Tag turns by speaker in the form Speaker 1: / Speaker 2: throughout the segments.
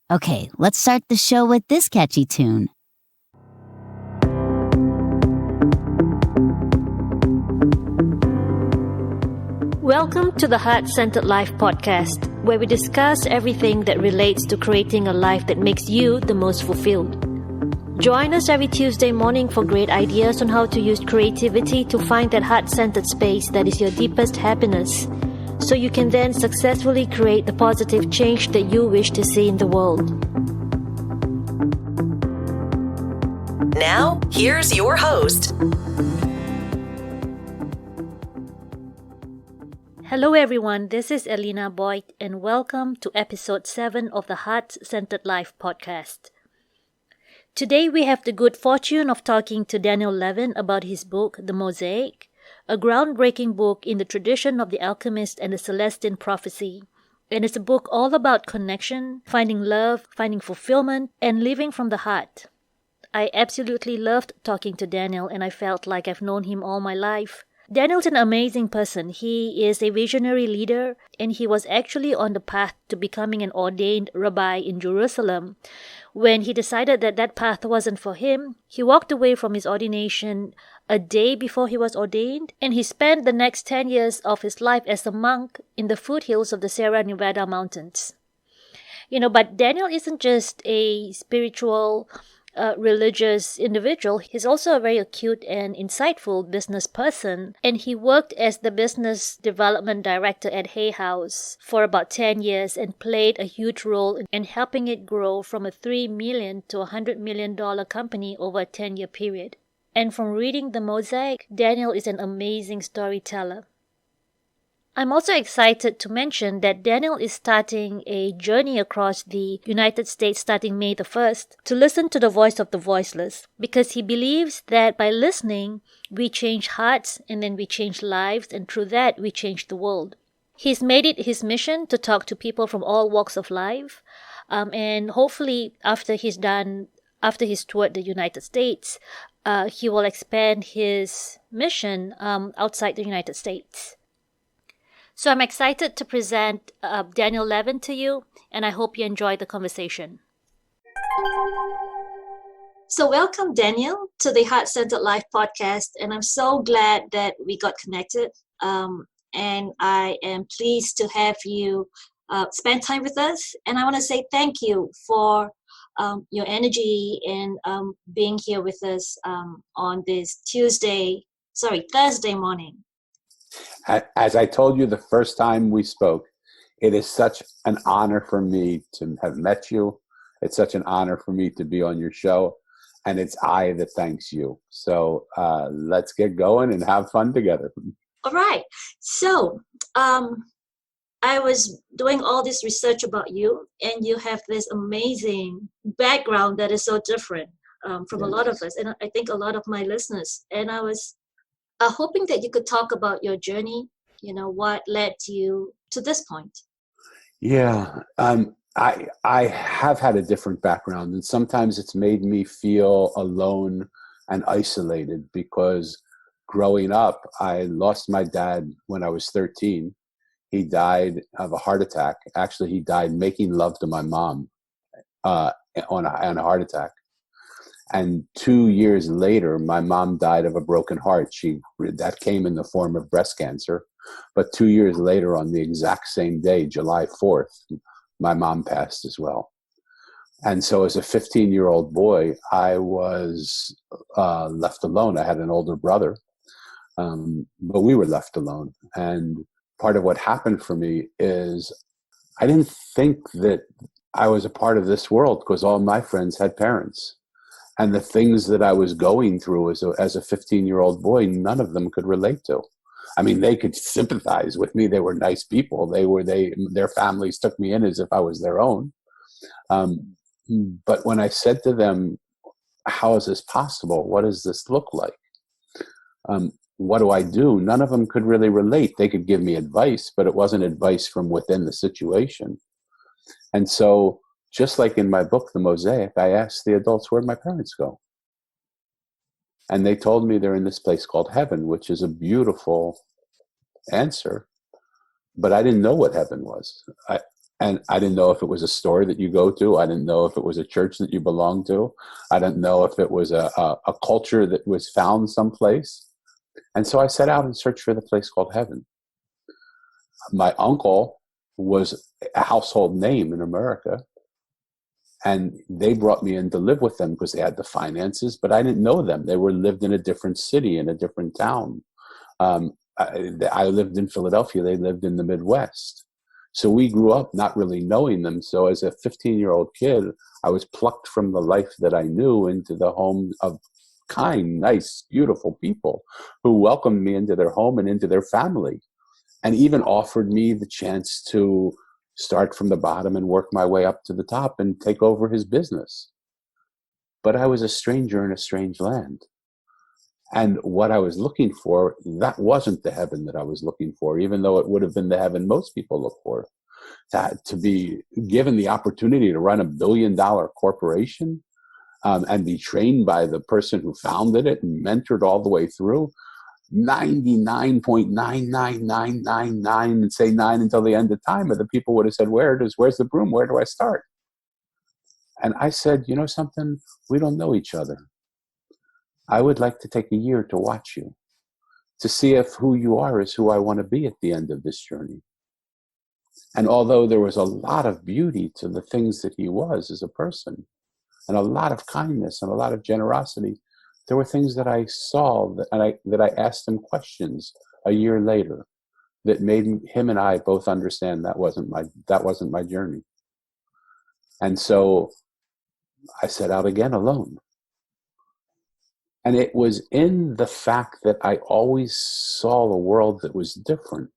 Speaker 1: Okay, let's start the show with this catchy tune.
Speaker 2: Welcome to the Heart-Centered Life podcast, where we discuss everything that relates to creating a life that makes you the most fulfilled. Join us every Tuesday morning for great ideas on how to use creativity to find that heart-centered space that is your deepest happiness, so you can then successfully create the positive change that you wish to see in the world.
Speaker 3: Now, here's your host.
Speaker 2: Hello everyone, this is Elena Boyd and welcome to episode 7 of the Heart-Centered Life podcast. Today we have the good fortune of talking to Daniel Levin about his book, The Mosaic, a groundbreaking book in the tradition of the alchemist and the Celestine prophecy. And it's a book all about connection, finding love, finding fulfillment, and living from the heart. I absolutely loved talking to Daniel and I felt like I've known him all my life. Daniel's an amazing person. He is a visionary leader and he was actually on the path to becoming an ordained Rabbi in Jerusalem. When he decided that that path wasn't for him, he walked away from his ordination a day before he was ordained, and he spent the next 10 years of his life as a monk in the foothills of the Sierra Nevada mountains. But Daniel isn't just a spiritual religious individual. He's also a very acute and insightful business person, and he worked as the business development director at Hay House for about 10 years and played a huge role in helping it grow from a $3 million to $100 million company over a 10-year period. And from reading The Mosaic, Daniel is an amazing storyteller. I'm also excited to mention that Daniel is starting a journey across the United States starting May the 1st to listen to the voice of the voiceless, because he believes that by listening, we change hearts and then we change lives, and through that, we change the world. He's made it his mission to talk to people from all walks of life, and hopefully after he's toured the United States, he will expand his mission outside the United States. So I'm excited to present Daniel Levin to you, and I hope you enjoy the conversation. So welcome, Daniel, to the Heart-Centered Life podcast, and I'm so glad that we got connected, and I am pleased to have you spend time with us, and I want to say thank you for your energy and being here with us on this Thursday morning.
Speaker 4: As I told you the first time we spoke, it is such an honor for me to have met you. It's such an honor for me to be on your show, and it's I that thanks you. So let's get going and have fun together.
Speaker 2: All right. So I was doing all this research about you, and you have this amazing background that is so different from a lot of us, and I think a lot of my listeners. And I was hoping that you could talk about your journey, what led you to this point.
Speaker 4: Yeah, I have had a different background, and sometimes it's made me feel alone and isolated because growing up, I lost my dad when I was 13. He died of a heart attack. Actually, he died making love to my mom on a heart attack. And 2 years later, my mom died of a broken heart. That came in the form of breast cancer. But 2 years later, on the exact same day, July 4th, my mom passed as well. And so as a 15-year-old boy, I was left alone. I had an older brother, but we were left alone. And part of what happened for me is I didn't think that I was a part of this world because all my friends had parents. And the things that I was going through as a 15-year-old boy, none of them could relate to. I mean, they could sympathize with me. They were nice people. Their families took me in as if I was their own. But when I said to them, how is this possible? What does this look like? What do I do? None of them could really relate. They could give me advice, but it wasn't advice from within the situation. And so, just like in my book, The Mosaic, I asked the adults, where'd my parents go? And they told me they're in this place called heaven, which is a beautiful answer. But I didn't know what heaven was. And I didn't know if it was a store that you go to. I didn't know if it was a church that you belonged to. I didn't know if it was a culture that was found someplace. And so I set out and searched for the place called heaven. My uncle was a household name in America. And they brought me in to live with them because they had the finances, but I didn't know them. They were lived in a different city, in a different town. I lived in Philadelphia. They lived in the Midwest. So we grew up not really knowing them. So as a 15-year-old kid, I was plucked from the life that I knew into the home of kind, nice, beautiful people who welcomed me into their home and into their family, and even offered me the chance to start from the bottom and work my way up to the top and take over his business. But I was a stranger in a strange land. And what I was looking for, that wasn't the heaven that I was looking for, even though it would have been the heaven most people look for. To be given the opportunity to run $1 billion corporation, and be trained by the person who founded it and mentored all the way through, 99.99999 and say 9 until the end of time, but the people would have said, where's the broom? Where do I start? And I said, you know something? We don't know each other. I would like to take a year to watch you, to see if who you are is who I want to be at the end of this journey. And although there was a lot of beauty to the things that he was as a person, and a lot of kindness and a lot of generosity, there were things that I saw that I asked him questions a year later that made him and I both understand that wasn't my journey. And so I set out again alone. And it was in the fact that I always saw a world that was different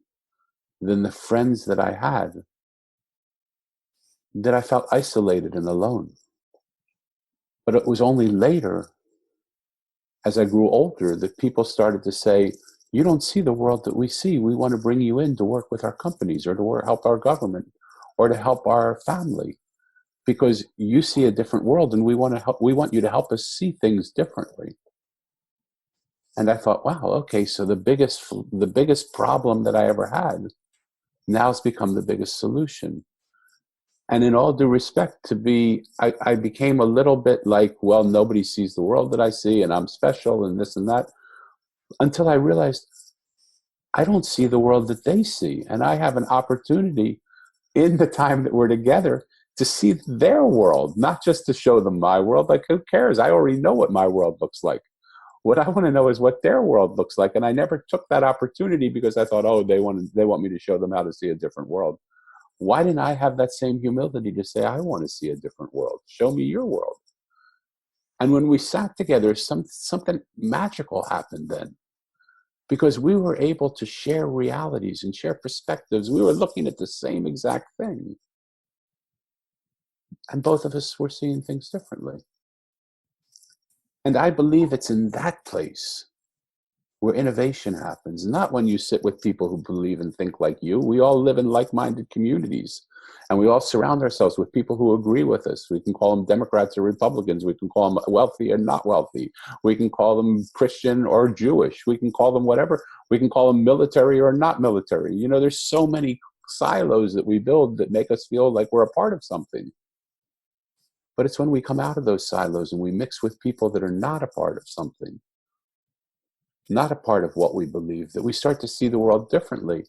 Speaker 4: than the friends that I had that I felt isolated and alone. But it was only later, as I grew older, that people started to say, you don't see the world that we see. We want to bring you in to work with our companies or to help our government or to help our family, because you see a different world and we want you to help us see things differently. And I thought, wow, okay, so the biggest problem that I ever had now has become the biggest solution. And in all due respect, I became a little bit like, well, nobody sees the world that I see and I'm special and this and that, until I realized I don't see the world that they see. And I have an opportunity in the time that we're together to see their world, not just to show them my world. Like, who cares? I already know what my world looks like. What I want to know is what their world looks like. And I never took that opportunity because I thought, oh, they want me to show them how to see a different world. Why didn't I have that same humility to say, I want to see a different world. Show me your world. And when we sat together, something magical happened then, because we were able to share realities and share perspectives. We were looking at the same exact thing. And both of us were seeing things differently. And I believe it's in that place where innovation happens, not when you sit with people who believe and think like you. We all live in like-minded communities, and we all surround ourselves with people who agree with us. We can call them Democrats or Republicans. We can call them wealthy or not wealthy. We can call them Christian or Jewish. We can call them whatever. We can call them military or not military. You know, there's so many silos that we build that make us feel like we're a part of something. But it's when we come out of those silos and we mix with people that are not a part of something, not a part of what we believe, that we start to see the world differently.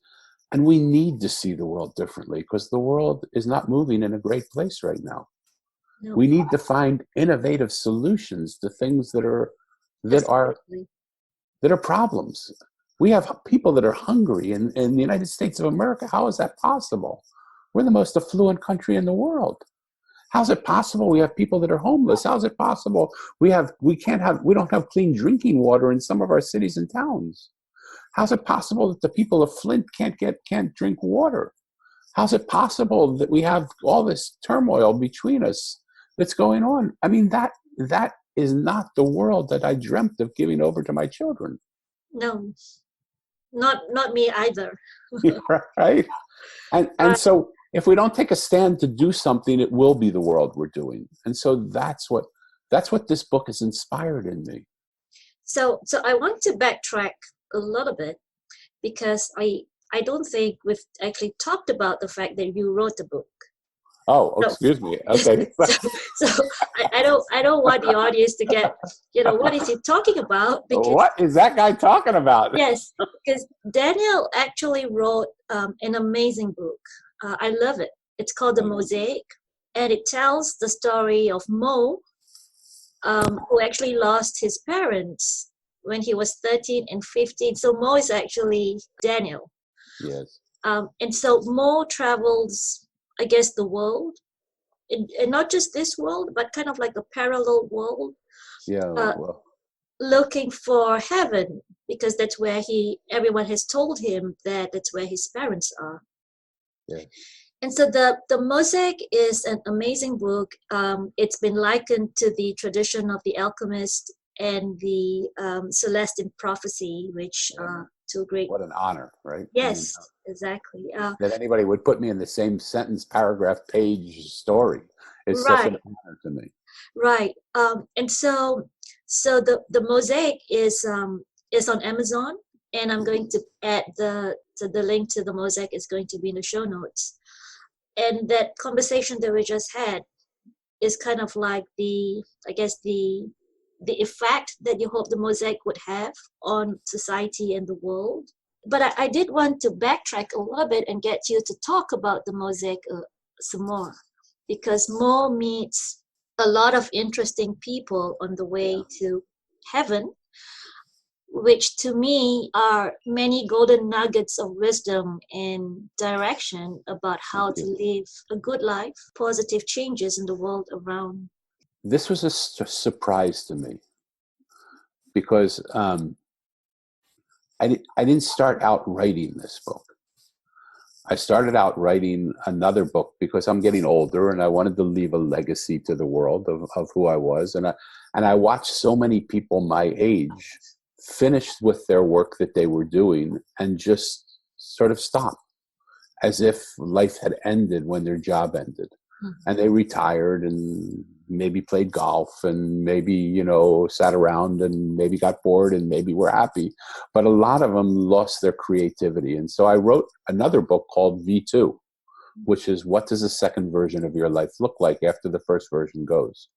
Speaker 4: And we need to see the world differently because the world is not moving in a great place right now. No. We need to find innovative solutions to things that are problems. We have people that are hungry in the United States of America. How is that possible? We're the most affluent country in the world. How's it possible we have people that are homeless? How's it possible we don't have clean drinking water in some of our cities and towns? How's it possible that the people of Flint can't drink water? How's it possible that we have all this turmoil between us that's going on? I mean, that is not the world that I dreamt of giving over to my children.
Speaker 2: No, not me either.
Speaker 4: Right? And so if we don't take a stand to do something, it will be the world we're doing. And so that's what this book has inspired in me.
Speaker 2: So I want to backtrack a little bit, because I don't think we've actually talked about the fact that you wrote a book.
Speaker 4: Oh,
Speaker 2: So,
Speaker 4: excuse me. Okay.
Speaker 2: I don't want the audience to get, what is he talking about? Because
Speaker 4: What is that guy talking about?
Speaker 2: yes, because Daniel actually wrote an amazing book. I love it. It's called The Mosaic, and it tells the story of Mo, who actually lost his parents when he was 13 and 15. So Mo is actually Daniel.
Speaker 4: Yes.
Speaker 2: And so Mo travels, I guess, the world, and not just this world, but kind of like a parallel world,
Speaker 4: Yeah.
Speaker 2: uh,
Speaker 4: Well,
Speaker 2: looking for heaven, because that's where everyone has told him that that's where his parents are.
Speaker 4: yeah.
Speaker 2: And so the Mosaic is an amazing book. It's been likened to the tradition of the alchemist and the Celestine prophecy, which two great.
Speaker 4: What an honor, right?
Speaker 2: Yes, exactly.
Speaker 4: That anybody would put me in the same sentence, paragraph, page story is such an
Speaker 2: Right,
Speaker 4: honor to me.
Speaker 2: right. And so the Mosaic is on Amazon, and I'm going to add the link to the Mosaic is going to be in the show notes. And that conversation that we just had is kind of like I guess the effect that you hope the Mosaic would have on society and the world. But I did want to backtrack a little bit and get you to talk about the Mosaic some more, because Mo meets a lot of interesting people on the way to heaven, which to me are many golden nuggets of wisdom and direction about how to live a good life, positive changes in the world around.
Speaker 4: This was a surprise to me because I didn't start out writing this book. I started out writing another book because I'm getting older and I wanted to leave a legacy to the world of who I was. And I watched so many people my age finished with their work that they were doing and just sort of stopped, as if life had ended when their job ended. And they retired and maybe played golf and maybe, sat around and maybe got bored and maybe were happy. But a lot of them lost their creativity. And so I wrote another book called V2, which is what does the second version of your life look like after the first version goes?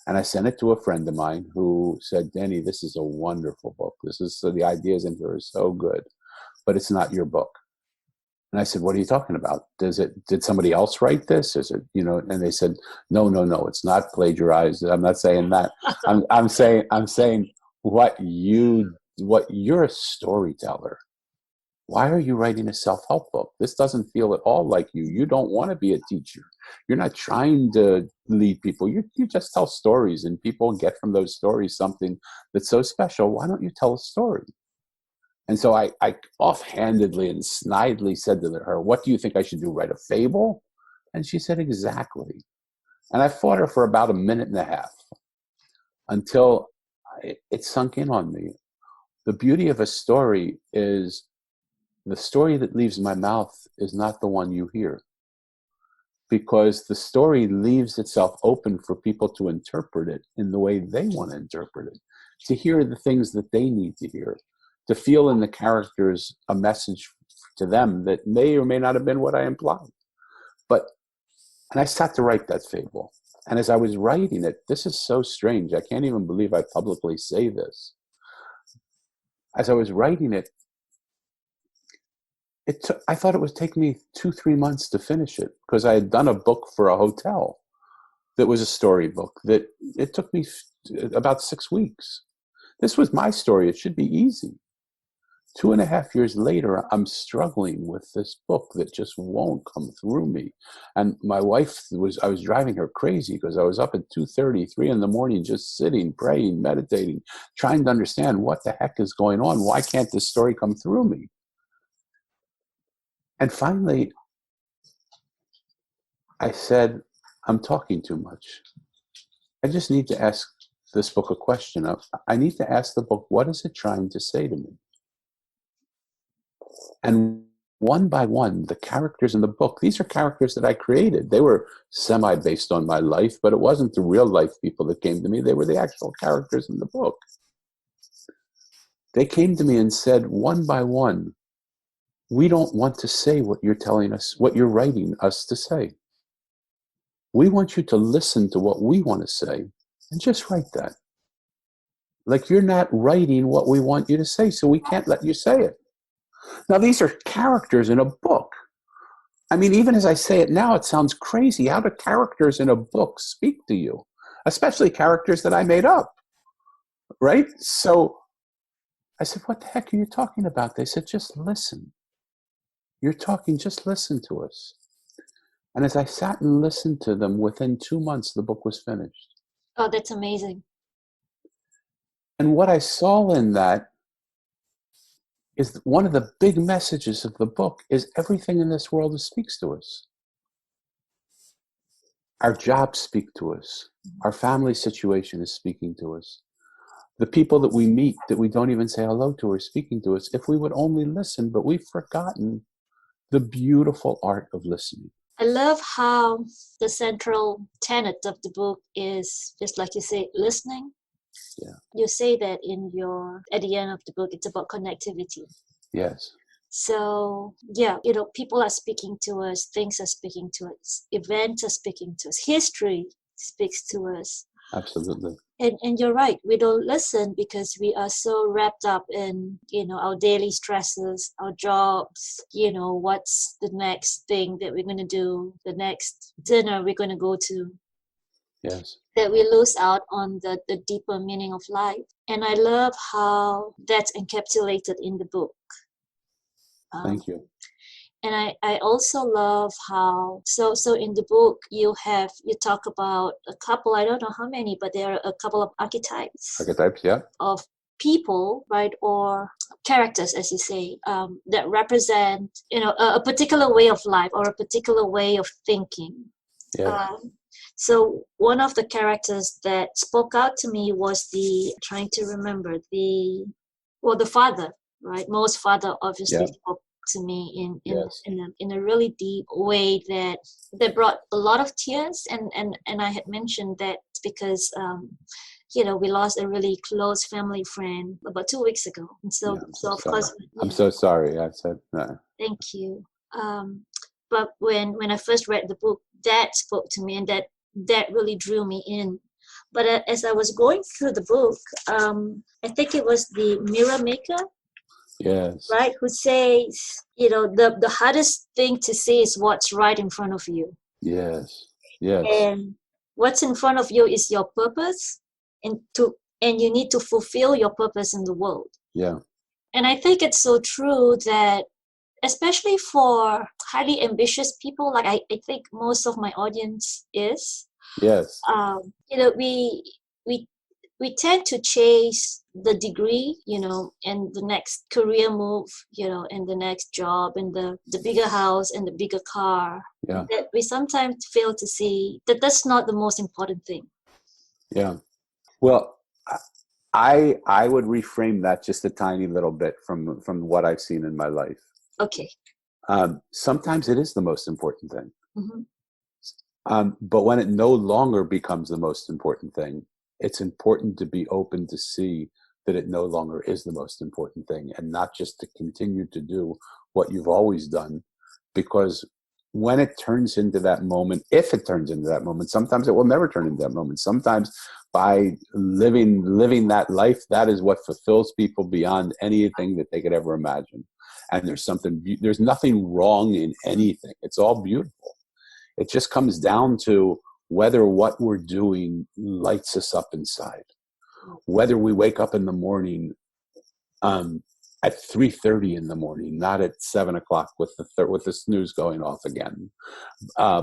Speaker 4: And I sent it to a friend of mine who said, Danny, this is a wonderful book. The ideas in here are so good, but it's not your book. And I said, what are you talking about? Did somebody else write this? Is it, and they said, no, it's not plagiarized. I'm not saying that. I'm saying you're a storyteller. Why are you writing a self-help book? This doesn't feel at all like you. You don't want to be a teacher. You're not trying to lead people. You just tell stories and people get from those stories something that's so special. Why don't you tell a story? And so I offhandedly and snidely said to her, what do you think I should do, write a fable? And she said, exactly. And I fought her for about a minute and a half until it sunk in on me. The beauty of a story is the story that leaves my mouth is not the one you hear, because the story leaves itself open for people to interpret it in the way they want to interpret it, to hear the things that they need to hear, to feel in the characters a message to them that may or may not have been what I implied. And I sat to write that fable. And as I was writing it, this is so strange. I can't even believe I publicly say this. As I was writing it, I thought it would take me 2-3 months to finish it, because I had done a book for a hotel that was a storybook that it took me about 6 weeks. This was my story. It should be easy. 2.5 years later, I'm struggling with this book that just won't come through me. And my wife I was driving her crazy because I was up at 2:30, 3 in the morning, just sitting, praying, meditating, trying to understand what the heck is going on. Why can't this story come through me? And finally, I said, I'm talking too much. I just need to ask this book a question. I need to ask the book, what is it trying to say to me? And one by one, the characters in the book, these are characters that I created. They were semi-based on my life, but it wasn't the real life people that came to me. They were the actual characters in the book. They came to me and said, one by one, we don't want to say what you're telling us, what you're writing us to say. We want you to listen to what we want to say and just write that. Like, you're not writing what we want you to say, so we can't let you say it. Now, these are characters in a book. I mean, even as I say it now, it sounds crazy. How do characters in a book speak to you? Especially characters that I made up, right? So I said, what the heck are you talking about? They said, just listen. You're talking, just listen to us. And as I sat and listened to them, within 2 months, the book was finished.
Speaker 2: Oh, that's amazing.
Speaker 4: And what I saw in that is one of the big messages of the book is everything in this world speaks to us. Our jobs speak to us. Our family situation is speaking to us. The people that we meet that we don't even say hello to are speaking to us if we would only listen, but we've forgotten the beautiful art of listening.
Speaker 2: I love how the central tenet of the book is, just like you say, listening.
Speaker 4: Yeah.
Speaker 2: You say that at the end of the book, it's about connectivity.
Speaker 4: Yes.
Speaker 2: So, yeah, people are speaking to us, things are speaking to us, events are speaking to us, history speaks to us.
Speaker 4: Absolutely.
Speaker 2: And you're right, we don't listen because we are so wrapped up in, our daily stresses, our jobs, what's the next thing that we're going to do, the next dinner we're going to go to.
Speaker 4: Yes.
Speaker 2: That we lose out on the deeper meaning of life. And I love how that's encapsulated in the book.
Speaker 4: Thank you.
Speaker 2: And I also love how, so in the book, you talk about a couple, I don't know how many, but there are a couple of archetypes.
Speaker 4: Archetypes, yeah.
Speaker 2: Of people, right, or characters, as you say, that represent, a particular way of life or a particular way of thinking.
Speaker 4: Yeah.
Speaker 2: So one of the characters that spoke out to me was the father, right? Most father obviously spoke to me in a really deep way that brought a lot of tears, and I had mentioned that because we lost a really close family friend about 2 weeks ago, and so of course
Speaker 4: I'm so sorry. I said that.
Speaker 2: Thank you. But when I first read the book, that spoke to me, and that really drew me in. But as I was going through the book, I think it was the mirror maker.
Speaker 4: Yes.
Speaker 2: Right? Who says, the hardest thing to see is what's right in front of you.
Speaker 4: Yes. Yes.
Speaker 2: And what's in front of you is your purpose, and you need to fulfill your purpose in the world.
Speaker 4: Yeah.
Speaker 2: And I think it's so true that, especially for highly ambitious people, like I think most of my audience is.
Speaker 4: Yes.
Speaker 2: We tend to chase the degree, and the next career move, and the next job, and the bigger house and the bigger car.
Speaker 4: Yeah.
Speaker 2: That we sometimes fail to see that that's not the most important thing.
Speaker 4: Yeah. Well, I would reframe that just a tiny little bit from what I've seen in my life.
Speaker 2: Okay.
Speaker 4: Sometimes it is the most important thing.
Speaker 2: Mm-hmm.
Speaker 4: But when it no longer becomes the most important thing, it's important to be open to see that it no longer is the most important thing, and not just to continue to do what you've always done. Because when it turns into that moment, if it turns into that moment, sometimes it will never turn into that moment. Sometimes by living that life, that is what fulfills people beyond anything that they could ever imagine. And there's nothing wrong in anything. It's all beautiful. It just comes down to whether what we're doing lights us up inside. Whether we wake up in the morning at 3:30 in the morning, not at 7 o'clock with the snooze going off again.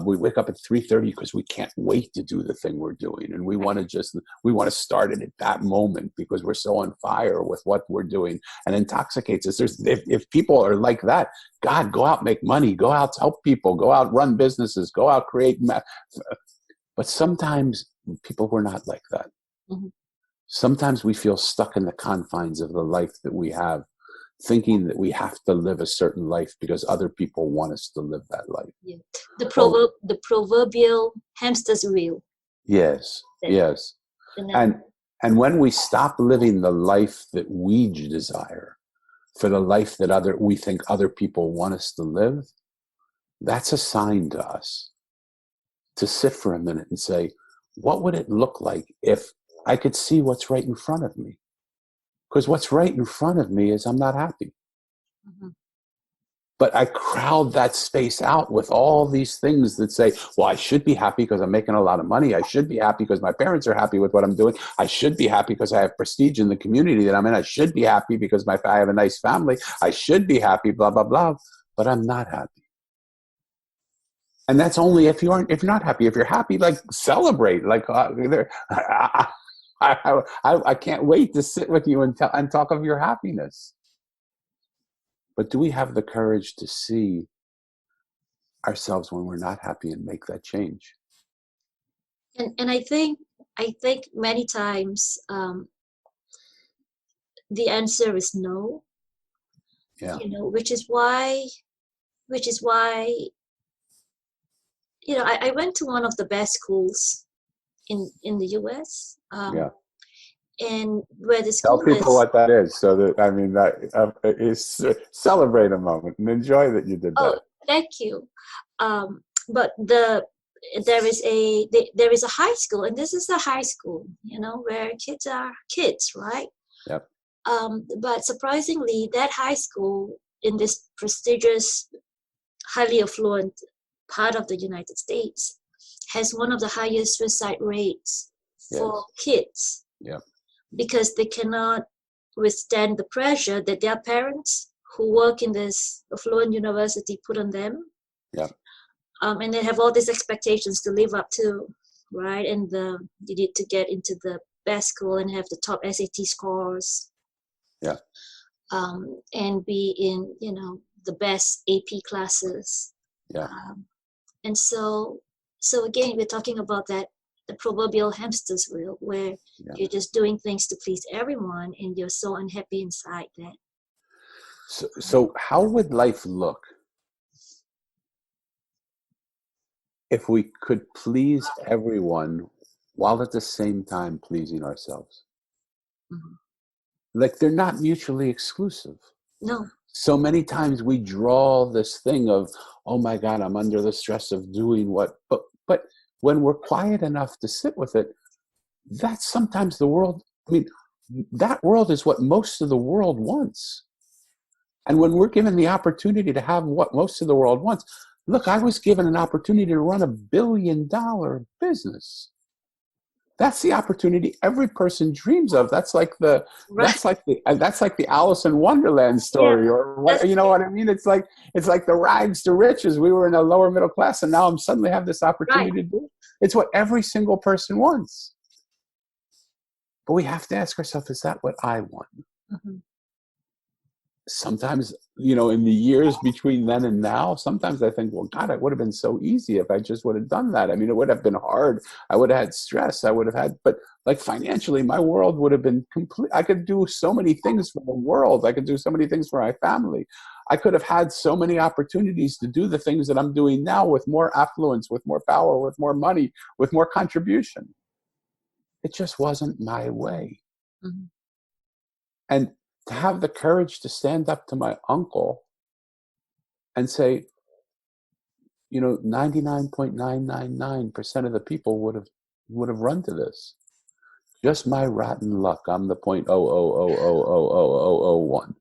Speaker 4: We wake up at 3:30 because we can't wait to do the thing we're doing, and we want to start it at that moment because we're so on fire with what we're doing, and intoxicates us. If people are like that, God, go out, make money, go out, help people, go out, run businesses, go out, create. But sometimes people were not like that.
Speaker 2: Mm-hmm.
Speaker 4: Sometimes we feel stuck in the confines of the life that we have, thinking that we have to live a certain life because other people want us to live that life.
Speaker 2: Yeah. The proverbial hamster's wheel.
Speaker 4: Yes, yes. And when we stop living the life that we desire for the life that we think other people want us to live, that's a sign to us to sit for a minute and say, what would it look like if I could see what's right in front of me? Because what's right in front of me is I'm not happy.
Speaker 2: Mm-hmm.
Speaker 4: But I crowd that space out with all these things that say, well, I should be happy because I'm making a lot of money. I should be happy because my parents are happy with what I'm doing. I should be happy because I have prestige in the community that I'm in. I should be happy because I have a nice family. I should be happy, blah, blah, blah. But I'm not happy. And that's only if you're not happy. If you're happy, like, celebrate. Like, I can't wait to sit with you and talk of your happiness. But do we have the courage to see ourselves when we're not happy and make that change?
Speaker 5: And I think many times the answer is no.
Speaker 4: Yeah.
Speaker 5: Which is why I went to one of the best schools in the US.
Speaker 4: Yeah.
Speaker 5: And where the school
Speaker 4: Tell people
Speaker 5: is,
Speaker 4: what that is, so that that is celebrate a moment and enjoy that you did that.
Speaker 5: oh, thank you. But there is a high school, and this is a high school, where kids are kids, right?
Speaker 4: Yep.
Speaker 5: But surprisingly, that high school in this prestigious, highly affluent part of the United States has one of the highest suicide rates for kids.
Speaker 4: Yep.
Speaker 5: Because they cannot withstand the pressure that their parents who work in this affluent university put on them.
Speaker 4: Yep.
Speaker 5: And they have all these expectations to live up to, right? And you need to get into the best school and have the top SAT scores.
Speaker 4: Yeah.
Speaker 5: And be in, the best AP classes.
Speaker 4: Yeah.
Speaker 5: And so again, we're talking about the proverbial hamster's wheel, where you're just doing things to please everyone, and you're so unhappy inside that.
Speaker 4: So how would life look if we could please everyone while at the same time pleasing ourselves?
Speaker 5: Mm-hmm.
Speaker 4: Like, they're not mutually exclusive.
Speaker 5: No.
Speaker 4: So many times we draw this thing of, oh my God, I'm under the stress of doing what, but when we're quiet enough to sit with it, that's sometimes the world. I mean, that world is what most of the world wants. And when we're given the opportunity to have what most of the world wants, look, I was given an opportunity to run $1 billion business. That's the opportunity every person dreams of. That's like the Alice in Wonderland story, or what, you know what I mean? It's like the rags to riches. We were in a lower middle class, and now I'm suddenly have this opportunity to do it. It's what every single person wants. But we have to ask ourselves, is that what I want?
Speaker 5: Mm-hmm.
Speaker 4: Sometimes, in the years between then and now, sometimes I think, well, God, it would have been so easy if I just would have done that. I mean, it would have been hard. I would have had stress. But like financially, my world would have been complete. I could do so many things for the world. I could do so many things for my family. I could have had so many opportunities to do the things that I'm doing now with more affluence, with more power, with more money, with more contribution. It just wasn't my way.
Speaker 5: Mm-hmm.
Speaker 4: And to have the courage to stand up to my uncle and say, 99.999% of the people would have run to this. Just my rotten luck. I'm the 0.000000001.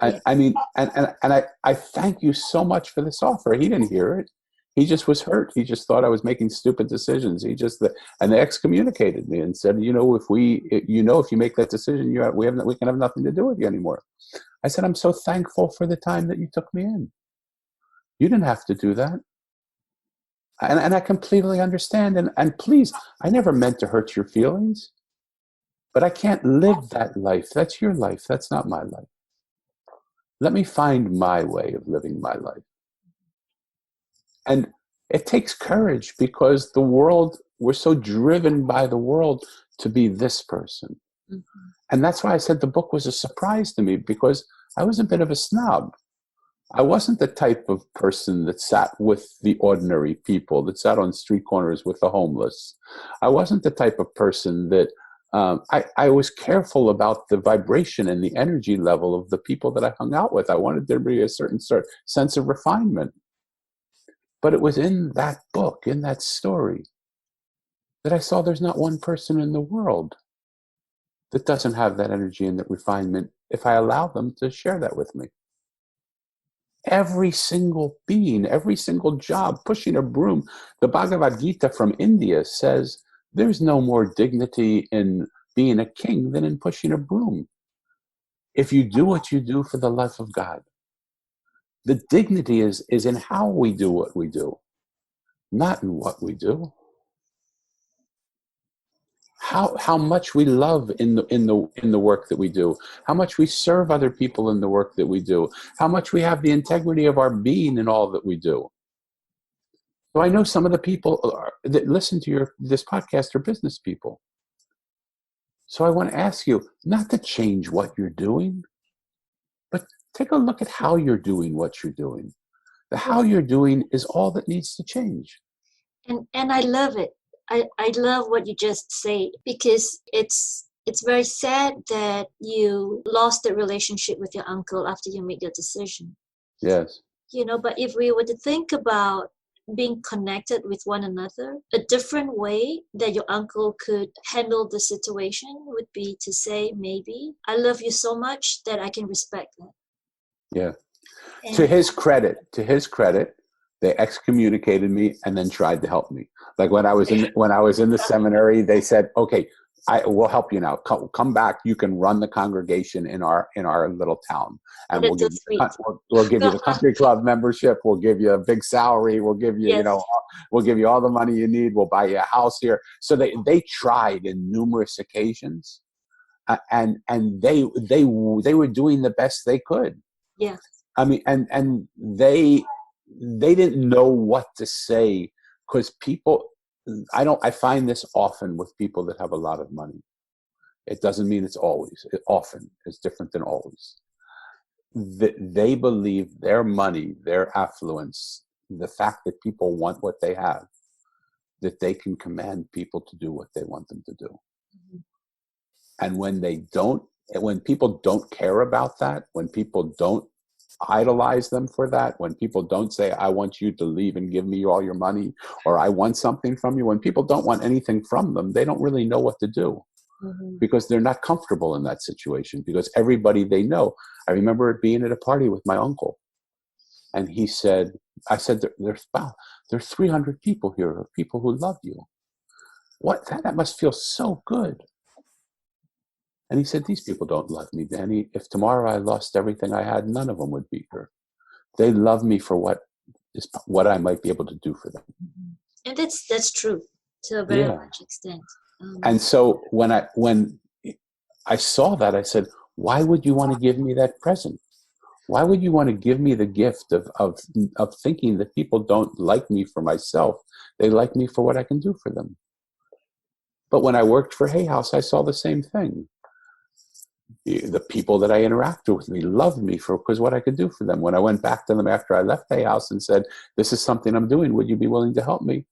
Speaker 4: I mean, and I thank you so much for this offer. He didn't hear it. He just was hurt. He just thought I was making stupid decisions. And they excommunicated me and said, if you make that decision, we can have nothing to do with you anymore. I said, I'm so thankful for the time that you took me in. You didn't have to do that. And I completely understand. And please, I never meant to hurt your feelings, but I can't live that life. That's your life. That's not my life. Let me find my way of living my life. And it takes courage, because we're so driven by the world to be this person.
Speaker 5: Mm-hmm.
Speaker 4: And that's why I said the book was a surprise to me, because I was a bit of a snob. I wasn't the type of person that sat with the ordinary people, that sat on street corners with the homeless. I wasn't the type of person that I was careful about the vibration and the energy level of the people that I hung out with. I wanted there to be a certain sense of refinement. But it was in that book, in that story, that I saw there's not one person in the world that doesn't have that energy and that refinement if I allow them to share that with me. Every single being, every single job, pushing a broom. The Bhagavad Gita from India says there's no more dignity in being a king than in pushing a broom. If you do what you do for the love of God, the dignity is in how we do what we do, not in what we do. How much we love in the work that we do, how much we serve other people in the work that we do, how much we have the integrity of our being in all that we do. So I know some of the people that listen to this podcast are business people. So I want to ask you not to change what you're doing, but take a look at how you're doing what you're doing. The how you're doing is all that needs to change.
Speaker 5: And I love it. I love what you just said, because it's very sad that you lost the relationship with your uncle after you made your decision.
Speaker 4: Yes.
Speaker 5: But if we were to think about being connected with one another, a different way that your uncle could handle the situation would be to say, maybe, I love you so much that I can respect that.
Speaker 4: Yeah.
Speaker 5: And
Speaker 4: To his credit, they excommunicated me and then tried to help me. Like when I was in the seminary, they said, "Okay, I will help you now. Come back. You can run the congregation in our little town, and
Speaker 5: that's so sweet.
Speaker 4: we'll give you the country club membership. We'll give you a big salary. We'll give you
Speaker 5: Yes.
Speaker 4: we'll give you all the money you need. We'll buy you a house here." So they tried in numerous occasions, and they were doing the best they could.
Speaker 5: Yeah.
Speaker 4: I mean, and they didn't know what to say, because people, I find this often with people that have a lot of money. It doesn't mean it's always. It often is different than always. They believe their money, their affluence, the fact that people want what they have, that they can command people to do what they want them to do.
Speaker 5: Mm-hmm.
Speaker 4: And when people don't care about that, when people don't idolize them for that, when people don't say, I want you to leave and give me all your money, or I want something from you, when people don't want anything from them, they don't really know what to do. Mm-hmm. Because they're not comfortable in that situation, because everybody they know. I remember being at a party with my uncle, and I said, there's 300 people here, people who love you. What? That must feel so good. And he said, these people don't love me, Danny. If tomorrow I lost everything I had, none of them would be here. They love me for what I might be able to do for them.
Speaker 5: And that's true to a very large extent.
Speaker 4: And so when I saw that, I said, why would you want to give me that present? Why would you want to give me the gift of thinking that people don't like me for myself? They like me for what I can do for them. But when I worked for Hay House, I saw the same thing. The people that I interacted with me loved me because what I could do for them. When I went back to them after I left Hay House and said, this is something I'm doing, would you be willing to help me?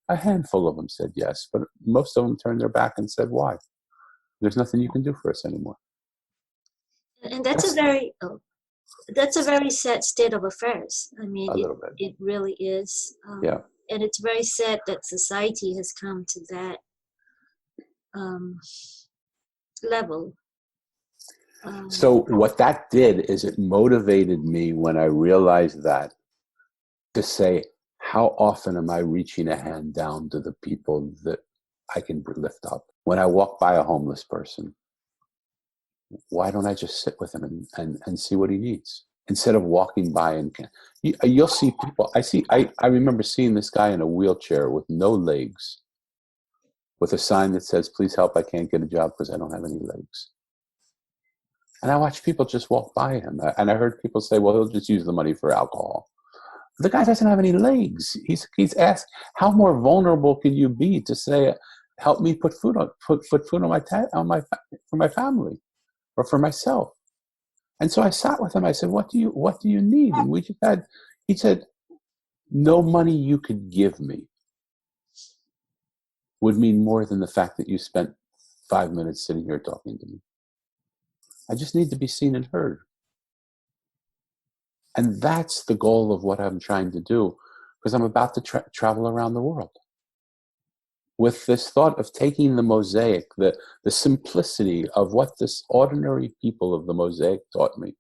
Speaker 4: A handful of them said yes, but most of them turned their back and said, why? There's nothing you can do for us anymore.
Speaker 5: And that's a very sad state of affairs. I mean, it really is. And it's very sad that society has come to that level. So
Speaker 4: what that did is it motivated me when I realized that, to say, how often am I reaching a hand down to the people that I can lift up? When I walk by a homeless person, why don't I just sit with him and see what he needs? Instead of walking by you'll see people. I remember seeing this guy in a wheelchair with no legs, with a sign that says, please help, I can't get a job because I don't have any legs. And I watched people just walk by him. And I heard people say, well, he'll just use the money for alcohol. The guy doesn't have any legs. He's asked, how more vulnerable can you be to say, help me put food on for my family or for myself? And so I sat with him. I said, what do you need? And he said, no money you could give me would mean more than the fact that you spent 5 minutes sitting here talking to me. I just need to be seen and heard. And that's the goal of what I'm trying to do. because I'm about to travel around the world. With this thought of taking the Mosaic, the simplicity of what this ordinary people of the Mosaic taught me,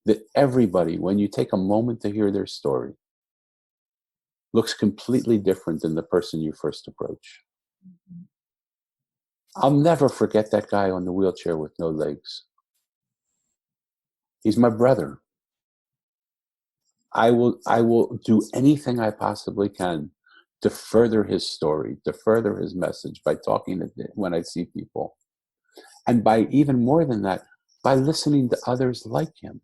Speaker 4: that everybody, when you take a moment to hear their story, looks completely different than the person you first approach. I'll never forget that guy on the wheelchair with no legs. He's my brother. I will do anything I possibly can to further his story, to further his message by talking to when I see people. And by even more than that, by listening to others like him.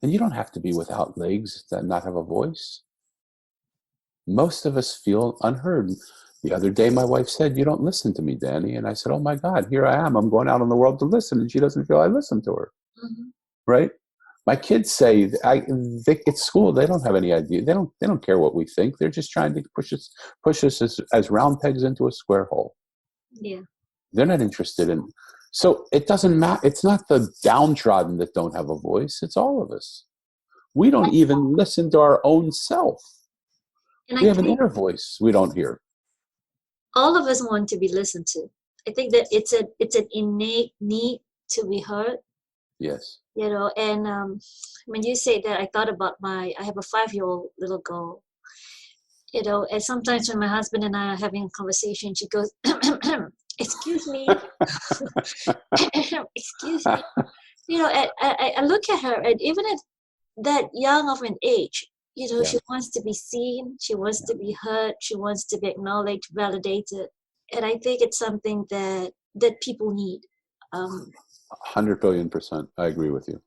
Speaker 4: And you don't have to be without legs to not have a voice. Most of us feel unheard. The other day, my wife said, "You don't listen to me, Danny." And I said, "Oh my God, here I am. I'm going out in the world to listen." And she doesn't feel I listen to her. Mm-hmm. Right? My kids say, at school, they don't have any idea. They don't care what we think. They're just trying to push us as round pegs into a square hole.
Speaker 5: Yeah.
Speaker 4: They're not interested in. So it doesn't matter. It's not the downtrodden that don't have a voice. It's all of us. We don't even listen to our own self. And we have an inner voice we don't hear.
Speaker 5: All of us want to be listened to. I think that it's an innate need to be heard.
Speaker 4: Yes.
Speaker 5: You know, and when you say that, I thought about I have a 5-year-old little girl. You know, and sometimes when my husband and I are having a conversation, she goes, "Excuse me," "Excuse me." You know, I look at her, and even at that young of an age, you know, she wants to be seen, she wants to be heard, she wants to be acknowledged, validated, and I think it's something that people need.
Speaker 4: 100 billion%. I agree with you.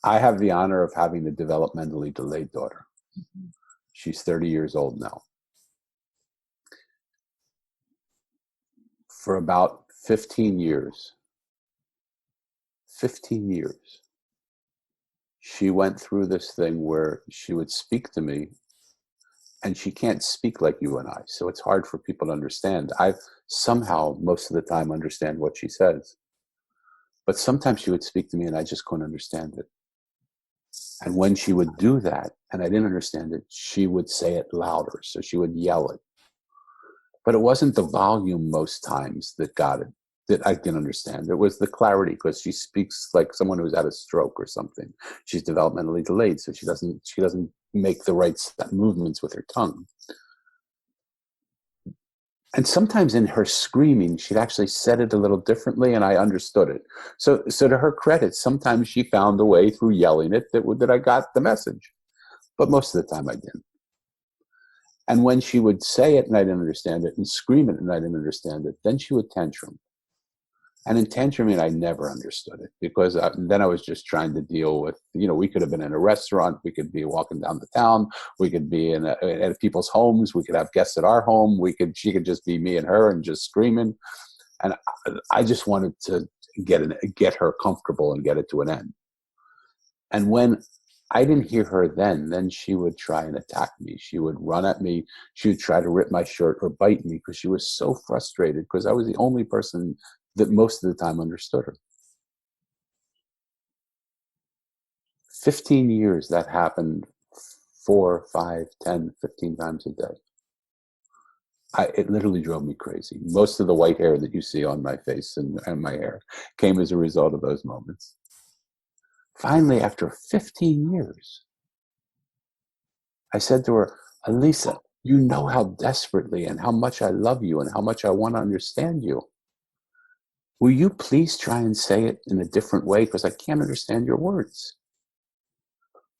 Speaker 4: I have the honor of having a developmentally delayed daughter. Mm-hmm. She's 30 years old now. For about 15 years, she went through this thing where she would speak to me, and she can't speak like you and I, so it's hard for people to understand. I somehow, most of the time, understand what she says. But sometimes she would speak to me and I just couldn't understand it. And when she would do that, and I didn't understand it, she would say it louder. So she would yell it. But it wasn't the volume most times that got it, that I can understand. It was the clarity, because she speaks like someone who's had a stroke or something. She's developmentally delayed, so she doesn't make the right movements with her tongue. And sometimes in her screaming, she'd actually said it a little differently, and I understood it. So to her credit, sometimes she found a way through yelling it that I got the message. But most of the time I didn't. And when she would say it and I didn't understand it, and scream it and I didn't understand it, then she would tantrum. And in tantruming, I never understood it, because then I was just trying to deal with, we could have been in a restaurant, we could be walking down the town, we could be at people's homes, we could have guests at our home, she could just be me and her and just screaming. And I just wanted to get her comfortable and get it to an end. And when I didn't hear her then she would try and attack me. She would run at me. She would try to rip my shirt or bite me, because she was so frustrated, because I was the only person that most of the time understood her. 15 years that happened 4, 5, 10, 15 times a day. It literally drove me crazy. Most of the white hair that you see on my face and my hair came as a result of those moments. Finally, after 15 years, I said to her, "Elisa, you know how desperately and how much I love you and how much I want to understand you. Will you please try and say it in a different way, because I can't understand your words?"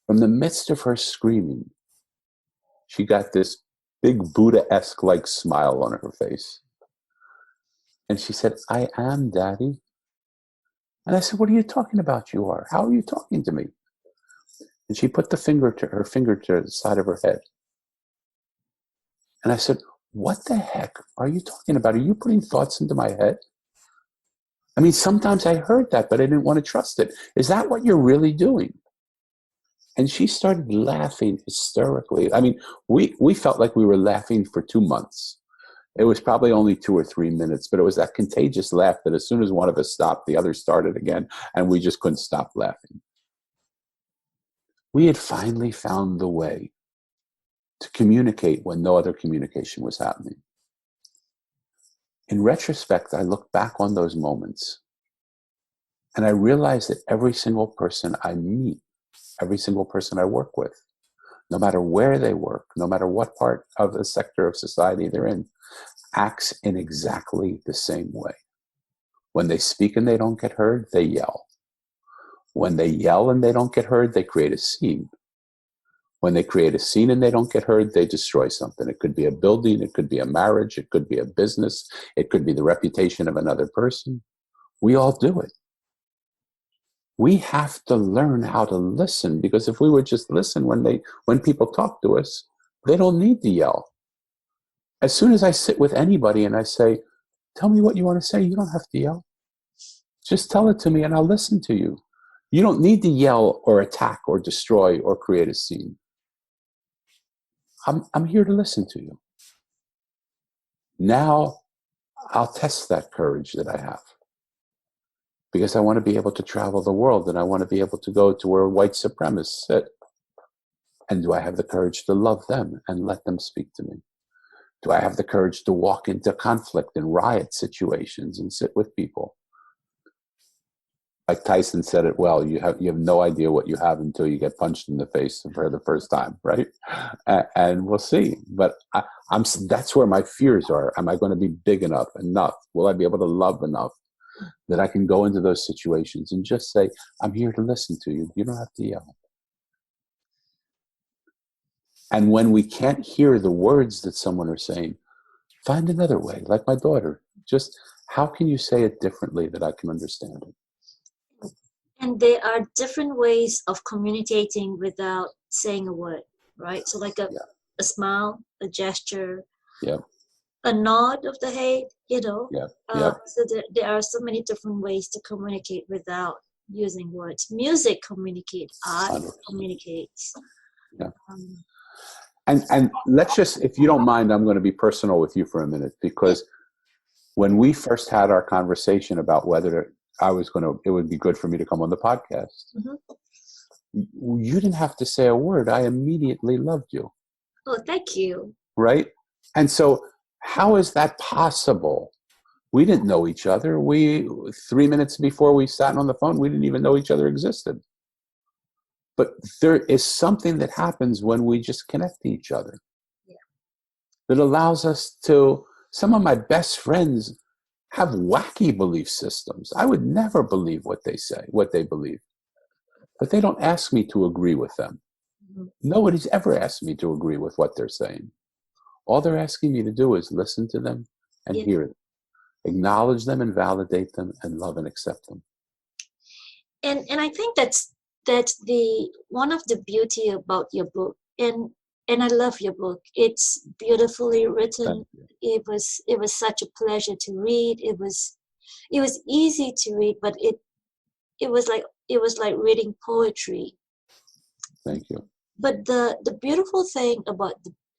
Speaker 4: From the midst of her screaming, she got this big Buddha-esque like smile on her face. And she said, "I am, Daddy." And I said, "What are you talking about you are? How are you talking to me?" And she put her finger to the side of her head. And I said, "What the heck are you talking about? Are you putting thoughts into my head?" I mean, sometimes I heard that, but I didn't want to trust it. "Is that what you're really doing?" And she started laughing hysterically. I mean, we felt like we were laughing for 2 months. It was probably only 2 or 3 minutes, but it was that contagious laugh that as soon as one of us stopped, the other started again, and we just couldn't stop laughing. We had finally found the way to communicate when no other communication was happening. In retrospect, I look back on those moments and I realize that every single person I meet, every single person I work with, no matter where they work, no matter what part of the sector of society they're in, acts in exactly the same way. When they speak and they don't get heard, they yell. When they yell and they don't get heard, they create a scene. When they create a scene and they don't get heard, they destroy something. It could be a building, it could be a marriage, it could be a business, it could be the reputation of another person. We all do it. We have to learn how to listen, because if we would just listen when people talk to us, they don't need to yell. As soon as I sit with anybody and I say, tell me what you want to say, you don't have to yell. Just tell it to me and I'll listen to you. You don't need to yell or attack or destroy or create a scene. I'm here to listen to you. Now I'll test that courage that I have, because I want to be able to travel the world and I want to be able to go to where white supremacists sit. And do I have the courage to love them and let them speak to me? Do I have the courage to walk into conflict and riot situations and sit with people? Like Tyson said it well, you have no idea what you have until you get punched in the face for the first time, right? And we'll see. But that's where my fears are. Am I going to be big enough? Will I be able to love enough that I can go into those situations and just say, I'm here to listen to you. You don't have to yell. And when we can't hear the words that someone is saying, find another way, like my daughter. Just how can you say it differently that I can understand it?
Speaker 5: And there are different ways of communicating without saying a word, right? So like a smile, a gesture, a nod of the head, So there are so many different ways to communicate without using words. Music communicates, art 100%. Communicates.
Speaker 4: Yeah. And let's just, if you don't mind, I'm going to be personal with you for a minute, because when we first had our conversation about whether it would be good for me to come on the podcast, you didn't have to say a word. I immediately loved you.
Speaker 5: Oh, thank you.
Speaker 4: Right? And so how is that possible? We didn't know each other. 3 minutes before we sat on the phone, we didn't even know each other existed. But there is something that happens when we just connect to each other that allows us to, some of my best friends have wacky belief systems. I would never believe what they say, what they believe. But they don't ask me to agree with them. Nobody's ever asked me to agree with what they're saying. All they're asking me to do is listen to them and hear them, acknowledge them and validate them, and love and accept them.
Speaker 5: And I think that's the one of the beauty about your book. And I love your book. It's beautifully written. It was such a pleasure to read. It was easy to read, but it was like reading poetry.
Speaker 4: Thank you.
Speaker 5: But the beautiful thing about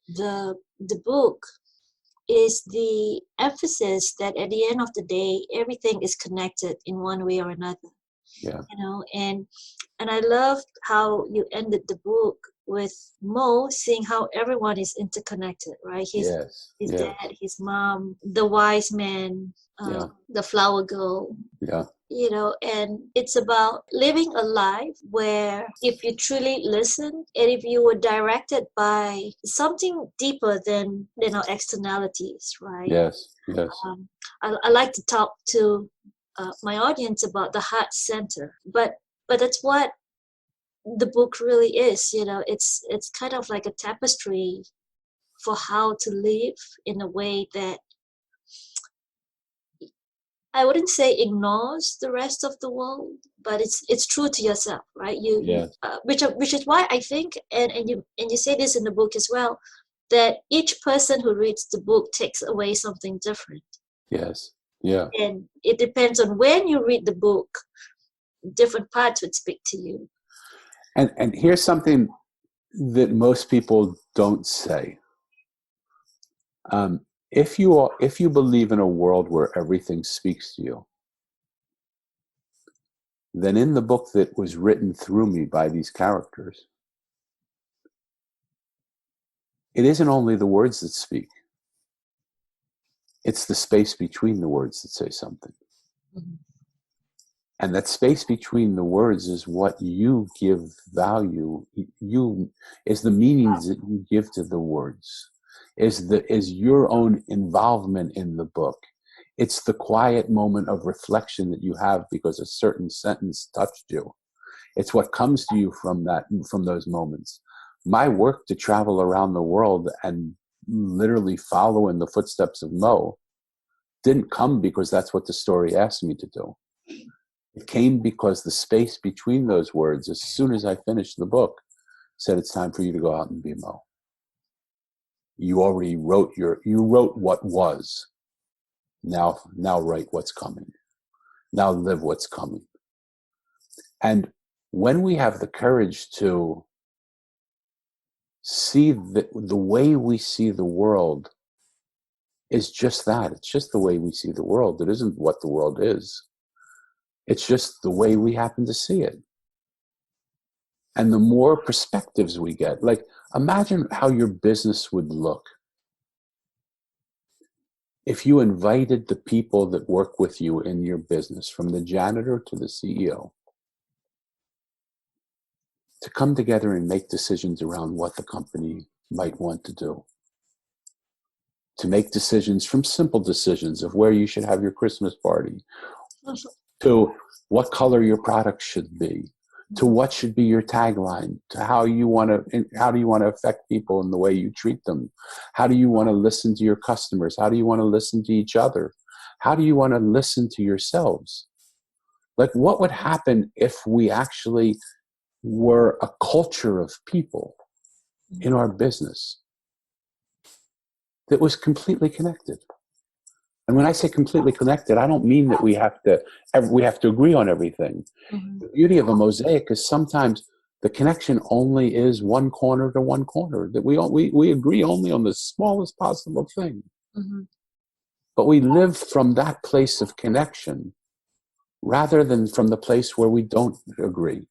Speaker 5: the book is the emphasis that at the end of the day, everything is connected in one way or another.
Speaker 4: Yeah.
Speaker 5: And I loved how you ended the book with Mo seeing how everyone is interconnected, right? His dad, his mom, the wise man, the flower girl.
Speaker 4: Yeah.
Speaker 5: And it's about living a life where if you truly listen and if you were directed by something deeper than our externalities, right?
Speaker 4: Yes.
Speaker 5: I like to talk to my audience about the heart center, but that's what the book really is. It's kind of like a tapestry for how to live in a way that I wouldn't say ignores the rest of the world, but it's true to yourself, right? Which is why I think, and you say this in the book as well, that each person who reads the book takes away something different.
Speaker 4: Yes. Yeah.
Speaker 5: And it depends on when you read the book, different parts would speak to you.
Speaker 4: And here's something that most people don't say. If you believe in a world where everything speaks to you, then in the book that was written through me by these characters, it isn't only the words that speak. It's the space between the words that say something.
Speaker 5: Mm-hmm.
Speaker 4: And that space between the words is what you give value. Is the meanings that you give to the words. Is your own involvement in the book. It's the quiet moment of reflection that you have because a certain sentence touched you. It's what comes to you from those moments. My work to travel around the world and literally follow in the footsteps of Mo didn't come because that's what the story asked me to do. It came because the space between those words, as soon as I finished the book, said it's time for you to go out and be Mo. You already wrote what was. Now write what's coming. Now live what's coming. And when we have the courage to see the way we see the world is just that. It's just the way we see the world. It isn't what the world is. It's just the way we happen to see it. And the more perspectives we get, like imagine how your business would look if you invited the people that work with you in your business, from the janitor to the CEO, to come together and make decisions around what the company might want to do. To make decisions, from simple decisions of where you should have your Christmas party, to what color your product should be, to what should be your tagline, to how do you want to affect people in the way you treat them? How do you want to listen to your customers? How do you want to listen to each other? How do you want to listen to yourselves? Like, what would happen if we actually were a culture of people in our business that was completely connected? And when I say completely connected, I don't mean that we have to agree on everything.
Speaker 5: Mm-hmm.
Speaker 4: The beauty of a mosaic is sometimes the connection only is one corner to one corner, that we agree only on the smallest possible thing.
Speaker 5: Mm-hmm.
Speaker 4: But we live from that place of connection rather than from the place where we don't agree.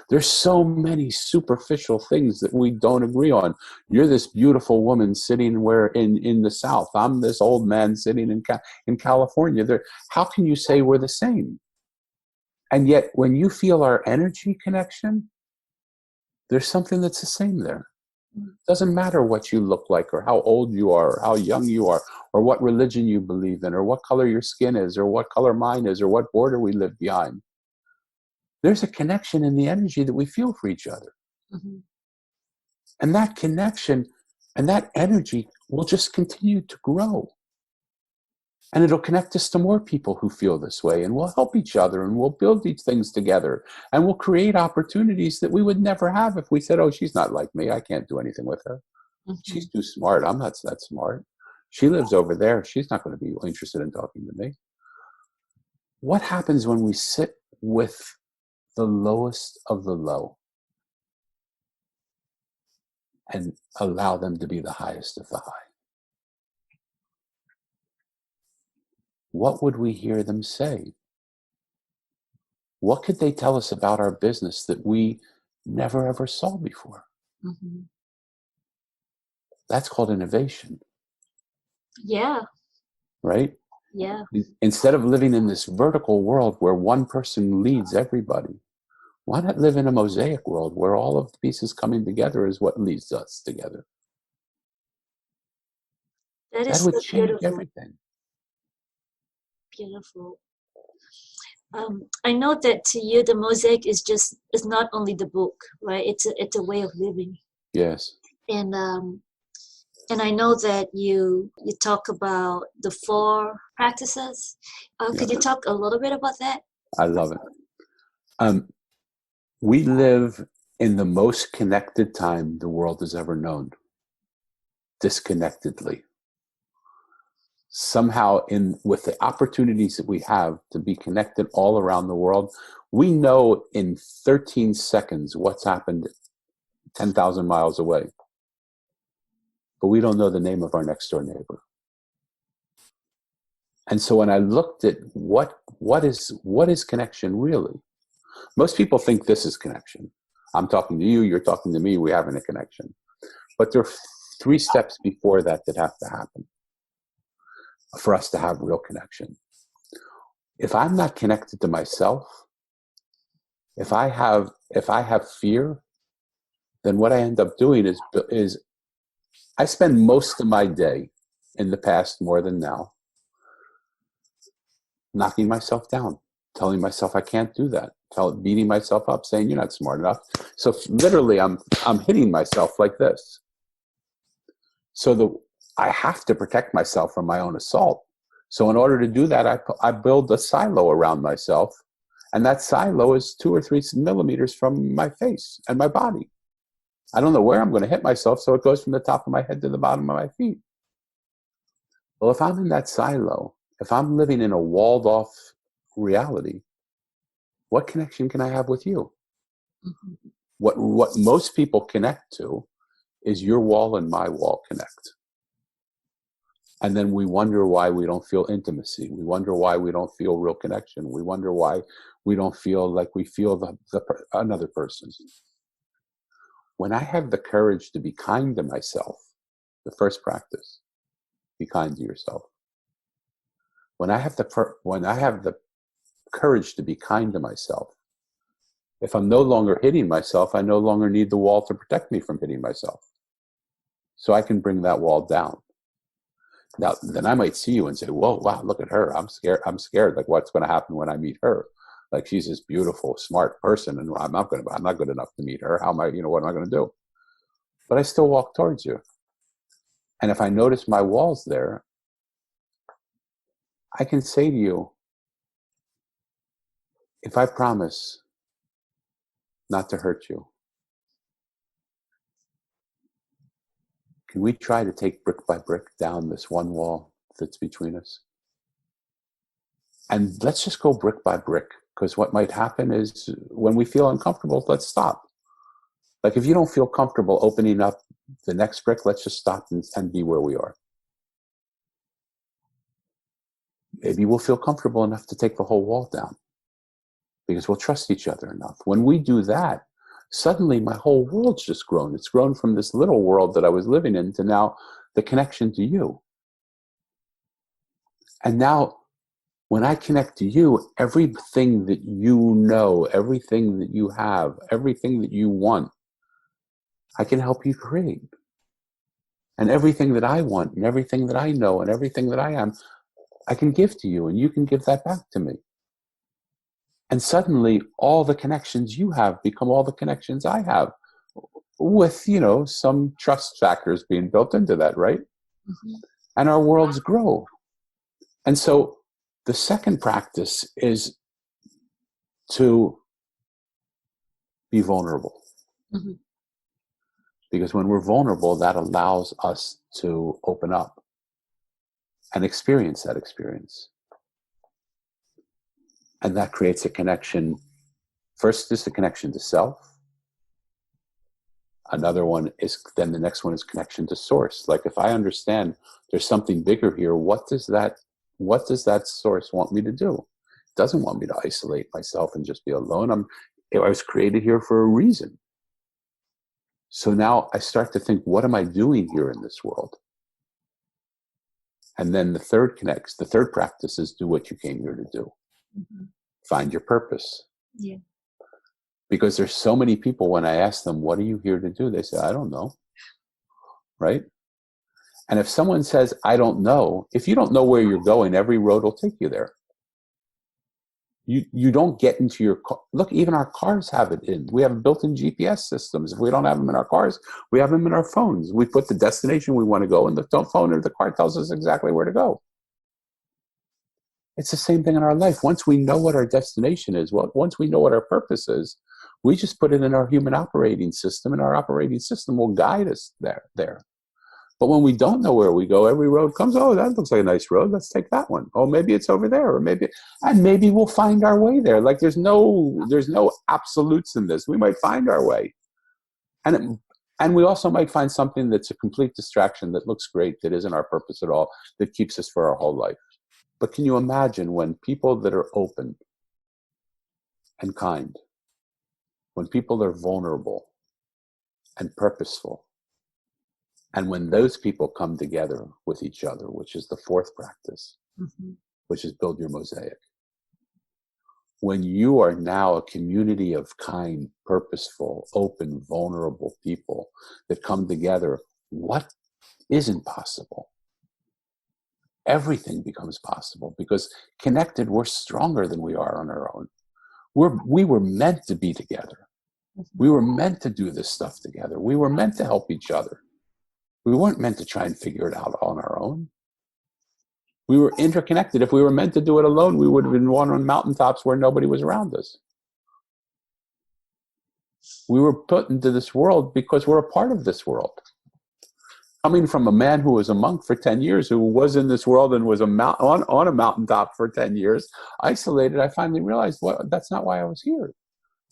Speaker 4: There's so many superficial things that we don't agree on. You're this beautiful woman sitting in the South. I'm this old man sitting in California. How can you say we're the same? And yet, when you feel our energy connection, there's something that's the same there. It doesn't matter what you look like, or how old you are, or how young you are, or what religion you believe in, or what color your skin is, or what color mine is, or what border we live behind. There's a connection in the energy that we feel for each other.
Speaker 5: Mm-hmm.
Speaker 4: And that connection and that energy will just continue to grow. And it'll connect us to more people who feel this way, and we'll help each other, and we'll build these things together, and we'll create opportunities that we would never have if we said, oh, she's not like me. I can't do anything with her.
Speaker 5: Mm-hmm.
Speaker 4: She's too smart. I'm not that smart. She lives over there. She's not going to be interested in talking to me. What happens when we sit with the lowest of the low and allow them to be the highest of the high? What would we hear them say? What could they tell us about our business that we never ever saw before?
Speaker 5: Mm-hmm.
Speaker 4: That's called innovation.
Speaker 5: Yeah.
Speaker 4: Right?
Speaker 5: Yeah.
Speaker 4: Instead of living in this vertical world where one person leads everybody, why not live in a mosaic world where all of the pieces coming together is what leads us together? That would
Speaker 5: So
Speaker 4: change
Speaker 5: beautiful.
Speaker 4: everything.
Speaker 5: Beautiful. I know that to you, the mosaic is not only the book, right? It's a way of living.
Speaker 4: Yes.
Speaker 5: And I know that you talk about the 4 practices. Could you talk a little bit about that?
Speaker 4: I love it. We live in the most connected time the world has ever known, disconnectedly. Somehow, with the opportunities that we have to be connected all around the world, we know in 13 seconds what's happened 10,000 miles away. But we don't know the name of our next door neighbor. And so when I looked at what is connection really, most people think this is connection. I'm talking to you, you're talking to me, we're having a connection. But there are 3 steps before that have to happen for us to have real connection. If I'm not connected to myself, if I have fear, then what I end up doing is I spend most of my day, in the past more than now, knocking myself down, telling myself I can't do that, beating myself up, saying you're not smart enough. So literally, I'm hitting myself like this. So I have to protect myself from my own assault. So in order to do that, I build a silo around myself, and that silo is 2 or 3 millimeters from my face and my body. I don't know where I'm going to hit myself, so it goes from the top of my head to the bottom of my feet. Well, if I'm in that silo, if I'm living in a walled off reality, what connection can I have with you? Mm-hmm. What most people connect to is your wall and my wall connect. And then we wonder why we don't feel intimacy. We wonder why we don't feel real connection. We wonder why we don't feel like we feel another person. When I have the courage to be kind to myself, the first practice, be kind to yourself. When I have the courage to be kind to myself, if I'm no longer hitting myself, I no longer need the wall to protect me from hitting myself. So I can bring that wall down. Now, then I might see you and say, whoa, wow, look at her. I'm scared. Like, what's going to happen when I meet her? Like, she's this beautiful, smart person, and I'm not good enough to meet her. How am I, what am I going to do? But I still walk towards you. And if I notice my wall's there, I can say to you, if I promise not to hurt you, can we try to take brick by brick down this one wall that's between us? And let's just go brick by brick, because what might happen is when we feel uncomfortable, let's stop. Like, if you don't feel comfortable opening up the next brick, let's just stop and be where we are. Maybe we'll feel comfortable enough to take the whole wall down because we'll trust each other enough. When we do that, suddenly my whole world's just grown. It's grown from this little world that I was living in to now the connection to you. And now when I connect to you, everything that you know, everything that you have, everything that you want, I can help you create. And everything that I want and everything that I know and everything that I am, I can give to you and you can give that back to me. And suddenly all the connections you have become all the connections I have, with, some trust factors being built into that, right? Mm-hmm. And our worlds grow. And so the second practice is to be vulnerable. Mm-hmm. Because when we're vulnerable, that allows us to open up and experience that experience. And that creates a connection. First is the connection to self. Another one is, then the next one is connection to source. Like, if I understand there's something bigger here, what does that source want me to do? It doesn't want me to isolate myself and just be alone. I was created here for a reason. So now I start to think, what am I doing here in this world? And then the third practice is do what you came here to do. Mm-hmm. Find your purpose. Yeah. Because there's so many people, when I ask them, what are you here to do? They say, I don't know. Right? And if someone says, I don't know, if you don't know where you're going, every road will take you there. You don't get into your car. Look, even our cars have it in. We have built-in GPS systems. If we don't have them in our cars, we have them in our phones. We put the destination we want to go, and the phone or the car tells us exactly where to go. It's the same thing in our life. Once we know what our destination is, once we know what our purpose is, we just put it in our human operating system, and our operating system will guide us there. But when we don't know where we go, every road comes, oh, that looks like a nice road. Let's take that one. Oh, maybe it's over there, or maybe we'll find our way there. Like, there's no absolutes in this. We might find our way. And we also might find something that's a complete distraction that looks great, that isn't our purpose at all, that keeps us for our whole life. But can you imagine when people that are open and kind, when people are vulnerable and purposeful, And when those people come together with each other, which is the fourth practice, which is build your mosaic. When you are now a community of kind, purposeful, open, vulnerable people that come together, what isn't possible? Everything becomes possible, because connected, we're stronger than we are on our own. We were meant to be together. We were meant to do this stuff together. We were meant to help each other. We weren't meant to try and figure it out on our own. We were interconnected. If we were meant to do it alone, we would have been one on mountaintops where nobody was around us. We were put into this world because we're a part of this world. Coming from a man who was a monk for 10 years, who was in this world and was on a mountaintop for 10 years, isolated, I finally realized, well, that's not why I was here.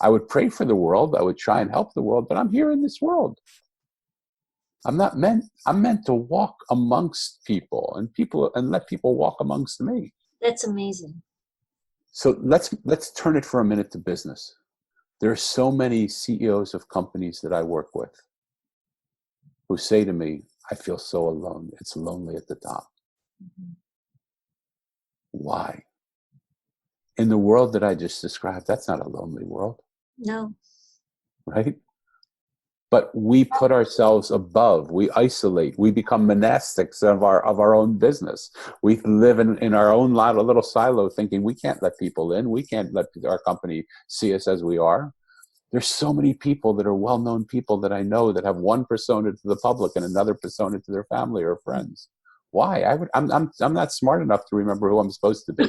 Speaker 4: I would pray for the world. I would try and help the world, but I'm here in this world. I'm meant to walk amongst people and let people walk amongst me.
Speaker 5: That's amazing.
Speaker 4: So let's turn it for a minute to business. There are so many CEOs of companies that I work with who say to me, I feel so alone. It's lonely at the top. Why? In the world that I just described, that's not a lonely world.
Speaker 5: No.
Speaker 4: Right? But we put ourselves above, we isolate, we become monastics of our own business. We live in our own little silo, thinking we can't let people in, we can't let our company see us as we are. There's so many people that are well-known people that I know that have one persona to the public and another persona to their family or friends. Why? I'm not smart enough to remember who I'm supposed to be.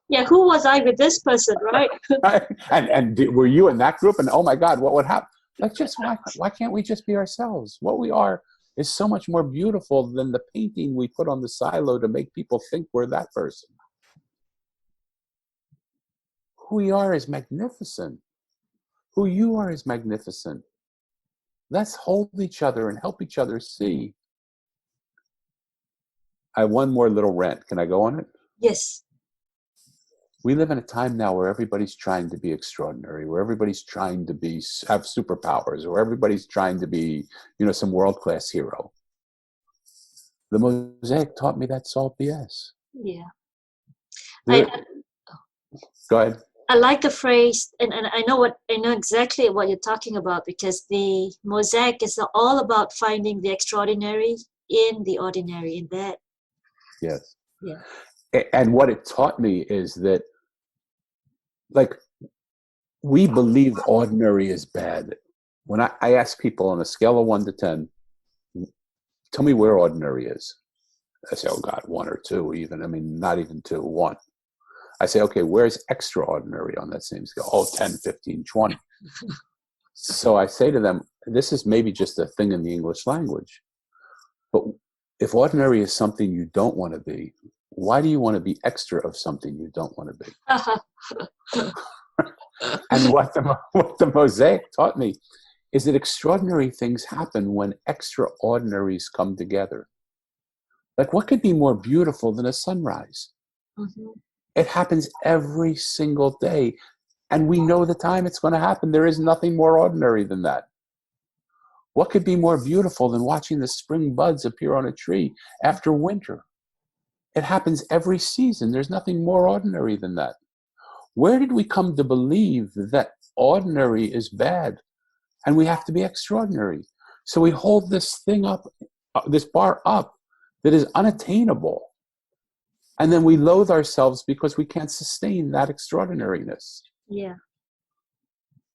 Speaker 5: Yeah, who was I with this person, right?
Speaker 4: Right? And were you in that group? And oh my God, what would happen? Like, just why can't we just be ourselves? What we are is so much more beautiful than the painting we put on the silo to make people think we're that person. Who we are is magnificent. Who you are is magnificent. Let's hold each other and help each other see. I have one more little rant. Can I go on it?
Speaker 5: Yes.
Speaker 4: We live in a time now where everybody's trying to be extraordinary, where everybody's trying to have superpowers, or everybody's trying to be, some world-class hero. The Mosaic taught me that's all BS.
Speaker 5: Yeah.
Speaker 4: Go ahead.
Speaker 5: I like the phrase, and I know exactly what you're talking about, because the Mosaic is all about finding the extraordinary in the ordinary, in that.
Speaker 4: Yes.
Speaker 5: Yeah.
Speaker 4: And what it taught me is that, like, we believe ordinary is bad. When I ask people on a scale of 1 to 10, tell me where ordinary is. I say, oh God, 1 or 2 even. I mean, not even 2, 1. I say, okay, where's extraordinary on that same scale? Oh, 10, 15, 20. So I say to them, this is maybe just a thing in the English language. But if ordinary is something you don't want to be, why do you want to be extra of something you don't want to be? And what the Mosaic taught me is that extraordinary things happen when extraordinaries come together. Like, what could be more beautiful than a sunrise?
Speaker 5: Mm-hmm.
Speaker 4: It happens every single day, and we know the time it's going to happen. There is nothing more ordinary than that. What could be more beautiful than watching the spring buds appear on a tree after winter? It happens every season. There's nothing more ordinary than that. Where did we come to believe that ordinary is bad and we have to be extraordinary? So we hold this thing up, this bar up that is unattainable. And then we loathe ourselves because we can't sustain that extraordinariness.
Speaker 5: Yeah.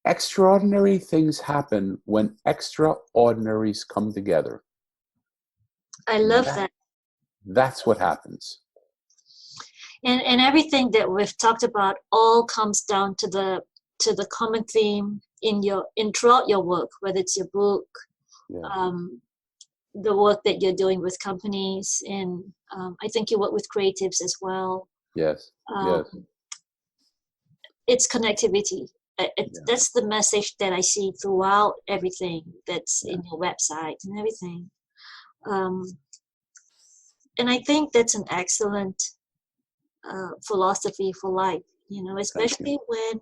Speaker 4: Extraordinary things happen when extraordinaries come together.
Speaker 5: I love that.
Speaker 4: That's what happens.
Speaker 5: And everything that we've talked about all comes down to the common theme throughout your work, whether it's your book, the work that you're doing with companies, and I think you work with creatives as well.
Speaker 4: Yes. Yes.
Speaker 5: It's connectivity. That's the message that I see throughout everything that's in your website and everything. And I think that's an excellent philosophy for life, especially when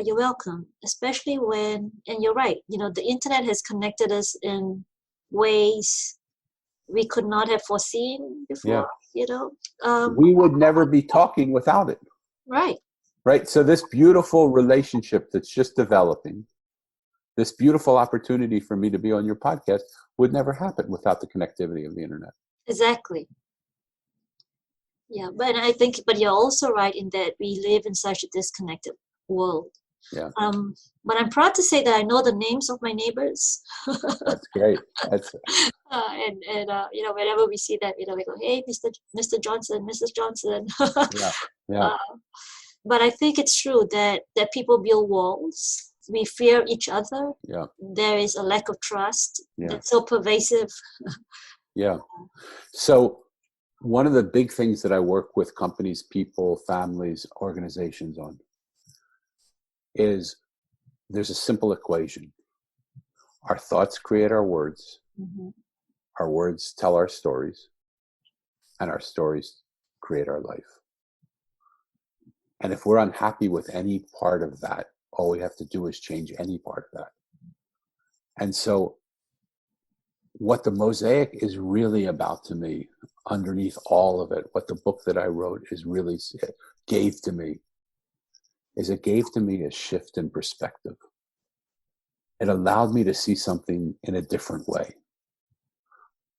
Speaker 5: you're welcome. Especially when, and you're right, the internet has connected us in ways we could not have foreseen
Speaker 4: Yeah.
Speaker 5: before.
Speaker 4: We would never be talking without it.
Speaker 5: Right.
Speaker 4: Right. So this beautiful relationship that's just developing, this beautiful opportunity for me to be on your podcast would never happen without the connectivity of the internet.
Speaker 5: Exactly. Yeah, but you're also right in that we live in such a disconnected world.
Speaker 4: Yeah.
Speaker 5: But I'm proud to say that I know the names of my neighbors.
Speaker 4: That's great. That's
Speaker 5: and whenever we see them, we go, hey, Mr. Johnson, Mrs. Johnson.
Speaker 4: yeah.
Speaker 5: But I think it's true that people build walls. We fear each other.
Speaker 4: Yeah.
Speaker 5: There is a lack of trust
Speaker 4: Yeah.
Speaker 5: that's so pervasive.
Speaker 4: Yeah. So one of the big things that I work with companies, people, families, organizations on is there's a simple equation. Our thoughts create our words.
Speaker 5: Mm-hmm.
Speaker 4: Our words tell our stories, and our stories create our life. And if we're unhappy with any part of that, all we have to do is change any part of that. And so what the Mosaic is really about to me, underneath all of it, what the book that I wrote is really gave to me, is it gave to me a shift in perspective. It allowed me to see something in a different way.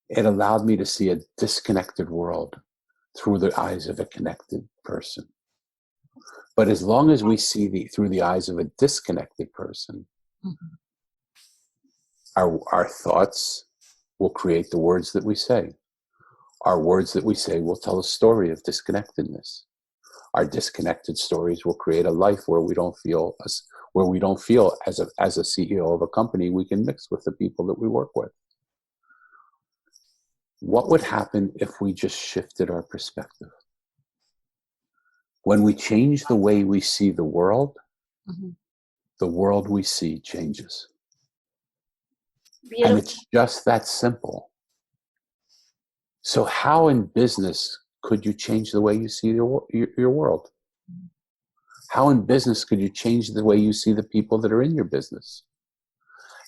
Speaker 4: It allowed me to see a disconnected world through the eyes of a connected person. But as long as we see through the eyes of a disconnected person,
Speaker 5: Mm-hmm.
Speaker 4: our thoughts will create the words that we say. Our words that we say will tell a story of disconnectedness. Our disconnected stories will create a life where we don't feel as a CEO of a company we can mix with the people that we work with. What would happen if we just shifted our perspective? When we change the way we see the world,
Speaker 5: Mm-hmm.
Speaker 4: the world we see changes.
Speaker 5: Beautiful.
Speaker 4: And it's just that simple. So how in business could you change the way you see your world? How in business could you change the way you see the people that are in your business?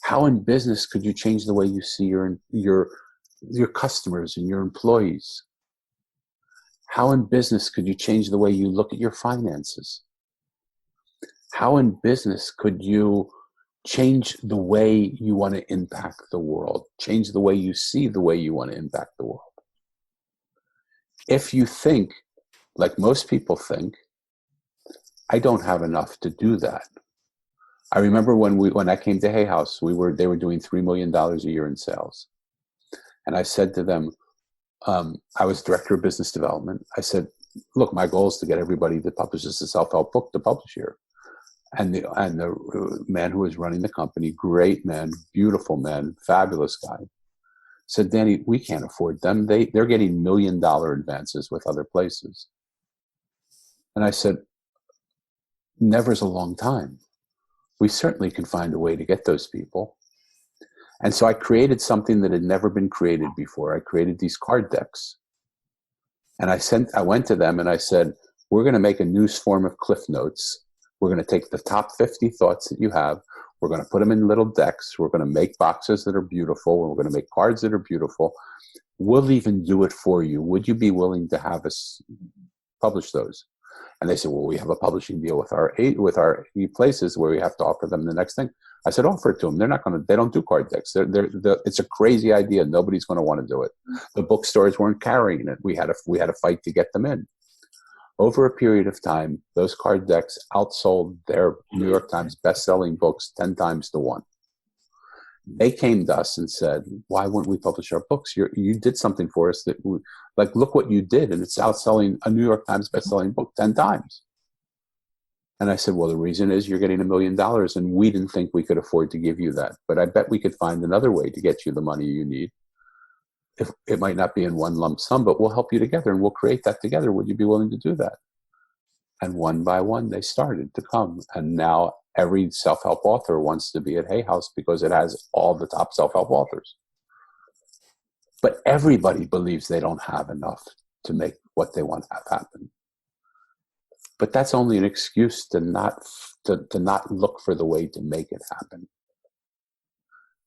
Speaker 4: How in business could you change the way you see your customers and your employees? How in business could you change the way you look at your finances? How in business could you change the way you want to impact the world? Change the way you see the way you want to impact the world? If you think, like most people think, I don't have enough to do that. I remember when I came to Hay House, they were doing $3 million a year in sales. And I said to them, I was director of business development. I said, look, my goal is to get everybody that publishes a self-help book to publish here. And the man who was running the company, great man, beautiful man, fabulous guy, said, Danny, we can't afford them. They're getting $1 million advances with other places. And I said, never's a long time. We certainly can find a way to get those people. And so I created something that had never been created before. I created these card decks. And I went to them and I said, we're going to make a new form of Cliff Notes. We're going to take the top 50 thoughts that you have. We're going to put them in little decks. We're going to make boxes that are beautiful. We're going to make cards that are beautiful. We'll even do it for you. Would you be willing to have us publish those? And they said, well, we have a publishing deal with our 8 places where we have to offer them the next thing. I said, offer it to them. They don't do card decks. It's a crazy idea. Nobody's going to want to do it. The bookstores weren't carrying it. We had to fight to get them in. Over a period of time, those card decks outsold their New York Times best-selling books 10 times to 1. They came to us and said, why wouldn't we publish our books? You did something for us look what you did, and it's outselling a New York Times best-selling book 10 times. And I said, well, the reason is you're getting $1 million, and we didn't think we could afford to give you that. But I bet we could find another way to get you the money you need. If it might not be in one lump sum, but we'll help you together, and we'll create that together. Would you be willing to do that? And one by one, they started to come. And now every self-help author wants to be at Hay House because it has all the top self-help authors. But everybody believes they don't have enough to make what they want to have happen. But that's only an excuse to not look for the way to make it happen.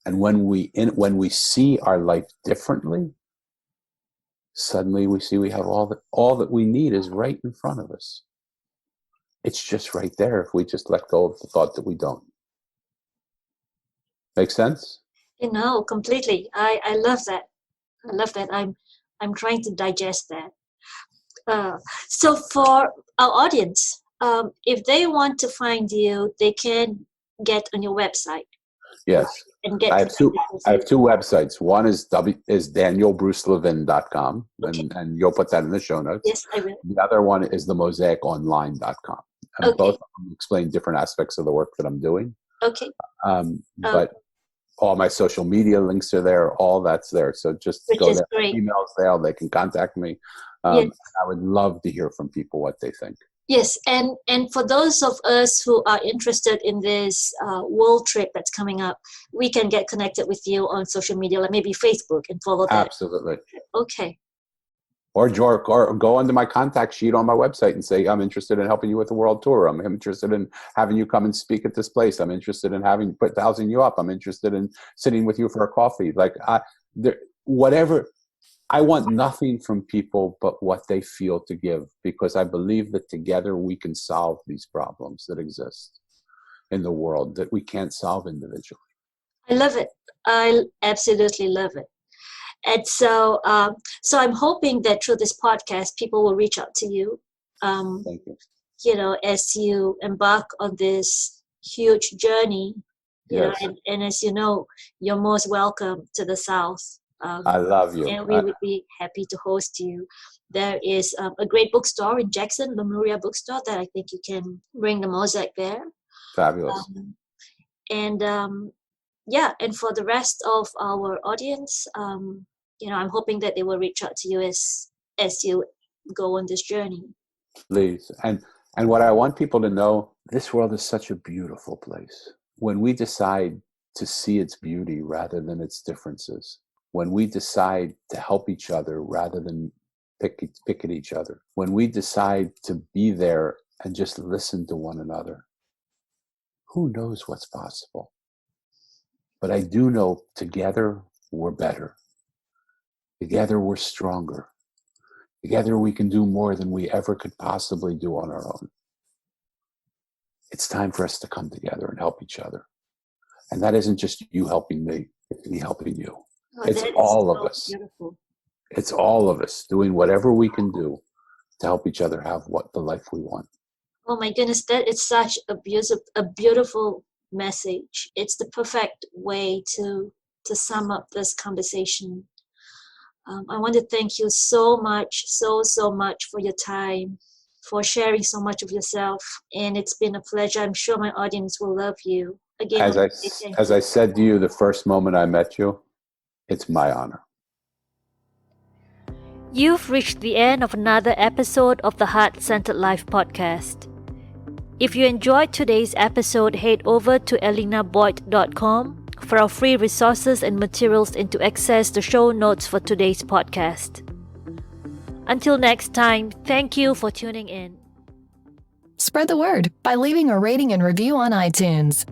Speaker 4: And when we see our life differently, suddenly we see we have all that we need is right in front of us. It's just right there if we just let go of the thought that we don't. Make sense?
Speaker 5: Completely. I love that. I love that. I'm trying to digest that. So for our audience, if they want to find you, they can get on your website.
Speaker 4: Yes.
Speaker 5: And get
Speaker 4: I have two websites. One is danielbrucelevin.com,
Speaker 5: Okay.
Speaker 4: and you'll put that in the show notes.
Speaker 5: Yes, I will.
Speaker 4: The other one is the mosaiconline.com. And
Speaker 5: Okay.
Speaker 4: both of them explain different aspects of the work that I'm doing.
Speaker 5: Okay.
Speaker 4: But all my social media links are there. All that's there. So just go there.
Speaker 5: Great.
Speaker 4: Emails there. They can contact me.
Speaker 5: Yes.
Speaker 4: I would love to hear from people what they think.
Speaker 5: Yes, and for those of us who are interested in this world trip that's coming up, we can get connected with you on social media, like maybe Facebook, and follow that.
Speaker 4: Absolutely.
Speaker 5: Okay.
Speaker 4: Or go onto my contact sheet on my website and say, I'm interested in helping you with the world tour. I'm interested in having you come and speak at this place. I'm interested in housing you up. I'm interested in sitting with you for a coffee. Whatever. I want nothing from people but what they feel to give, because I believe that together we can solve these problems that exist in the world that we can't solve individually.
Speaker 5: I love it. I absolutely love it. And so I'm hoping that through this podcast, people will reach out to you.
Speaker 4: Thank you.
Speaker 5: As you embark on this huge journey,
Speaker 4: yes.
Speaker 5: and as you know, you're most welcome to the South.
Speaker 4: I love you.
Speaker 5: And we would be happy to host you. There is a great bookstore in Jackson, Lemuria Bookstore, that I think you can bring the Mosaic there.
Speaker 4: Fabulous.
Speaker 5: And for the rest of our audience, I'm hoping that they will reach out to you as you go on this journey.
Speaker 4: Please. And what I want people to know, this world is such a beautiful place. When we decide to see its beauty rather than its differences, when we decide to help each other rather than pick at each other, when we decide to be there and just listen to one another, who knows what's possible? But I do know together we're better. Together we're stronger. Together we can do more than we ever could possibly do on our own. It's time for us to come together and help each other. And that isn't just you helping me, it's me helping you. It's all of us.
Speaker 5: Beautiful.
Speaker 4: It's all of us doing whatever we can do to help each other have the life we want.
Speaker 5: Oh my goodness, that is such a beautiful message. It's the perfect way to sum up this conversation. I want to thank you so much for your time, for sharing so much of yourself. And it's been a pleasure. I'm sure my audience will love you. Again,
Speaker 4: as I said to you the first moment I met you, it's my honor.
Speaker 2: You've reached the end of another episode of the Heart-Centered Life podcast. If you enjoyed today's episode, head over to elinaboyd.com for our free resources and materials and to access the show notes for today's podcast. Until next time, thank you for tuning in.
Speaker 6: Spread the word by leaving a rating and review on iTunes.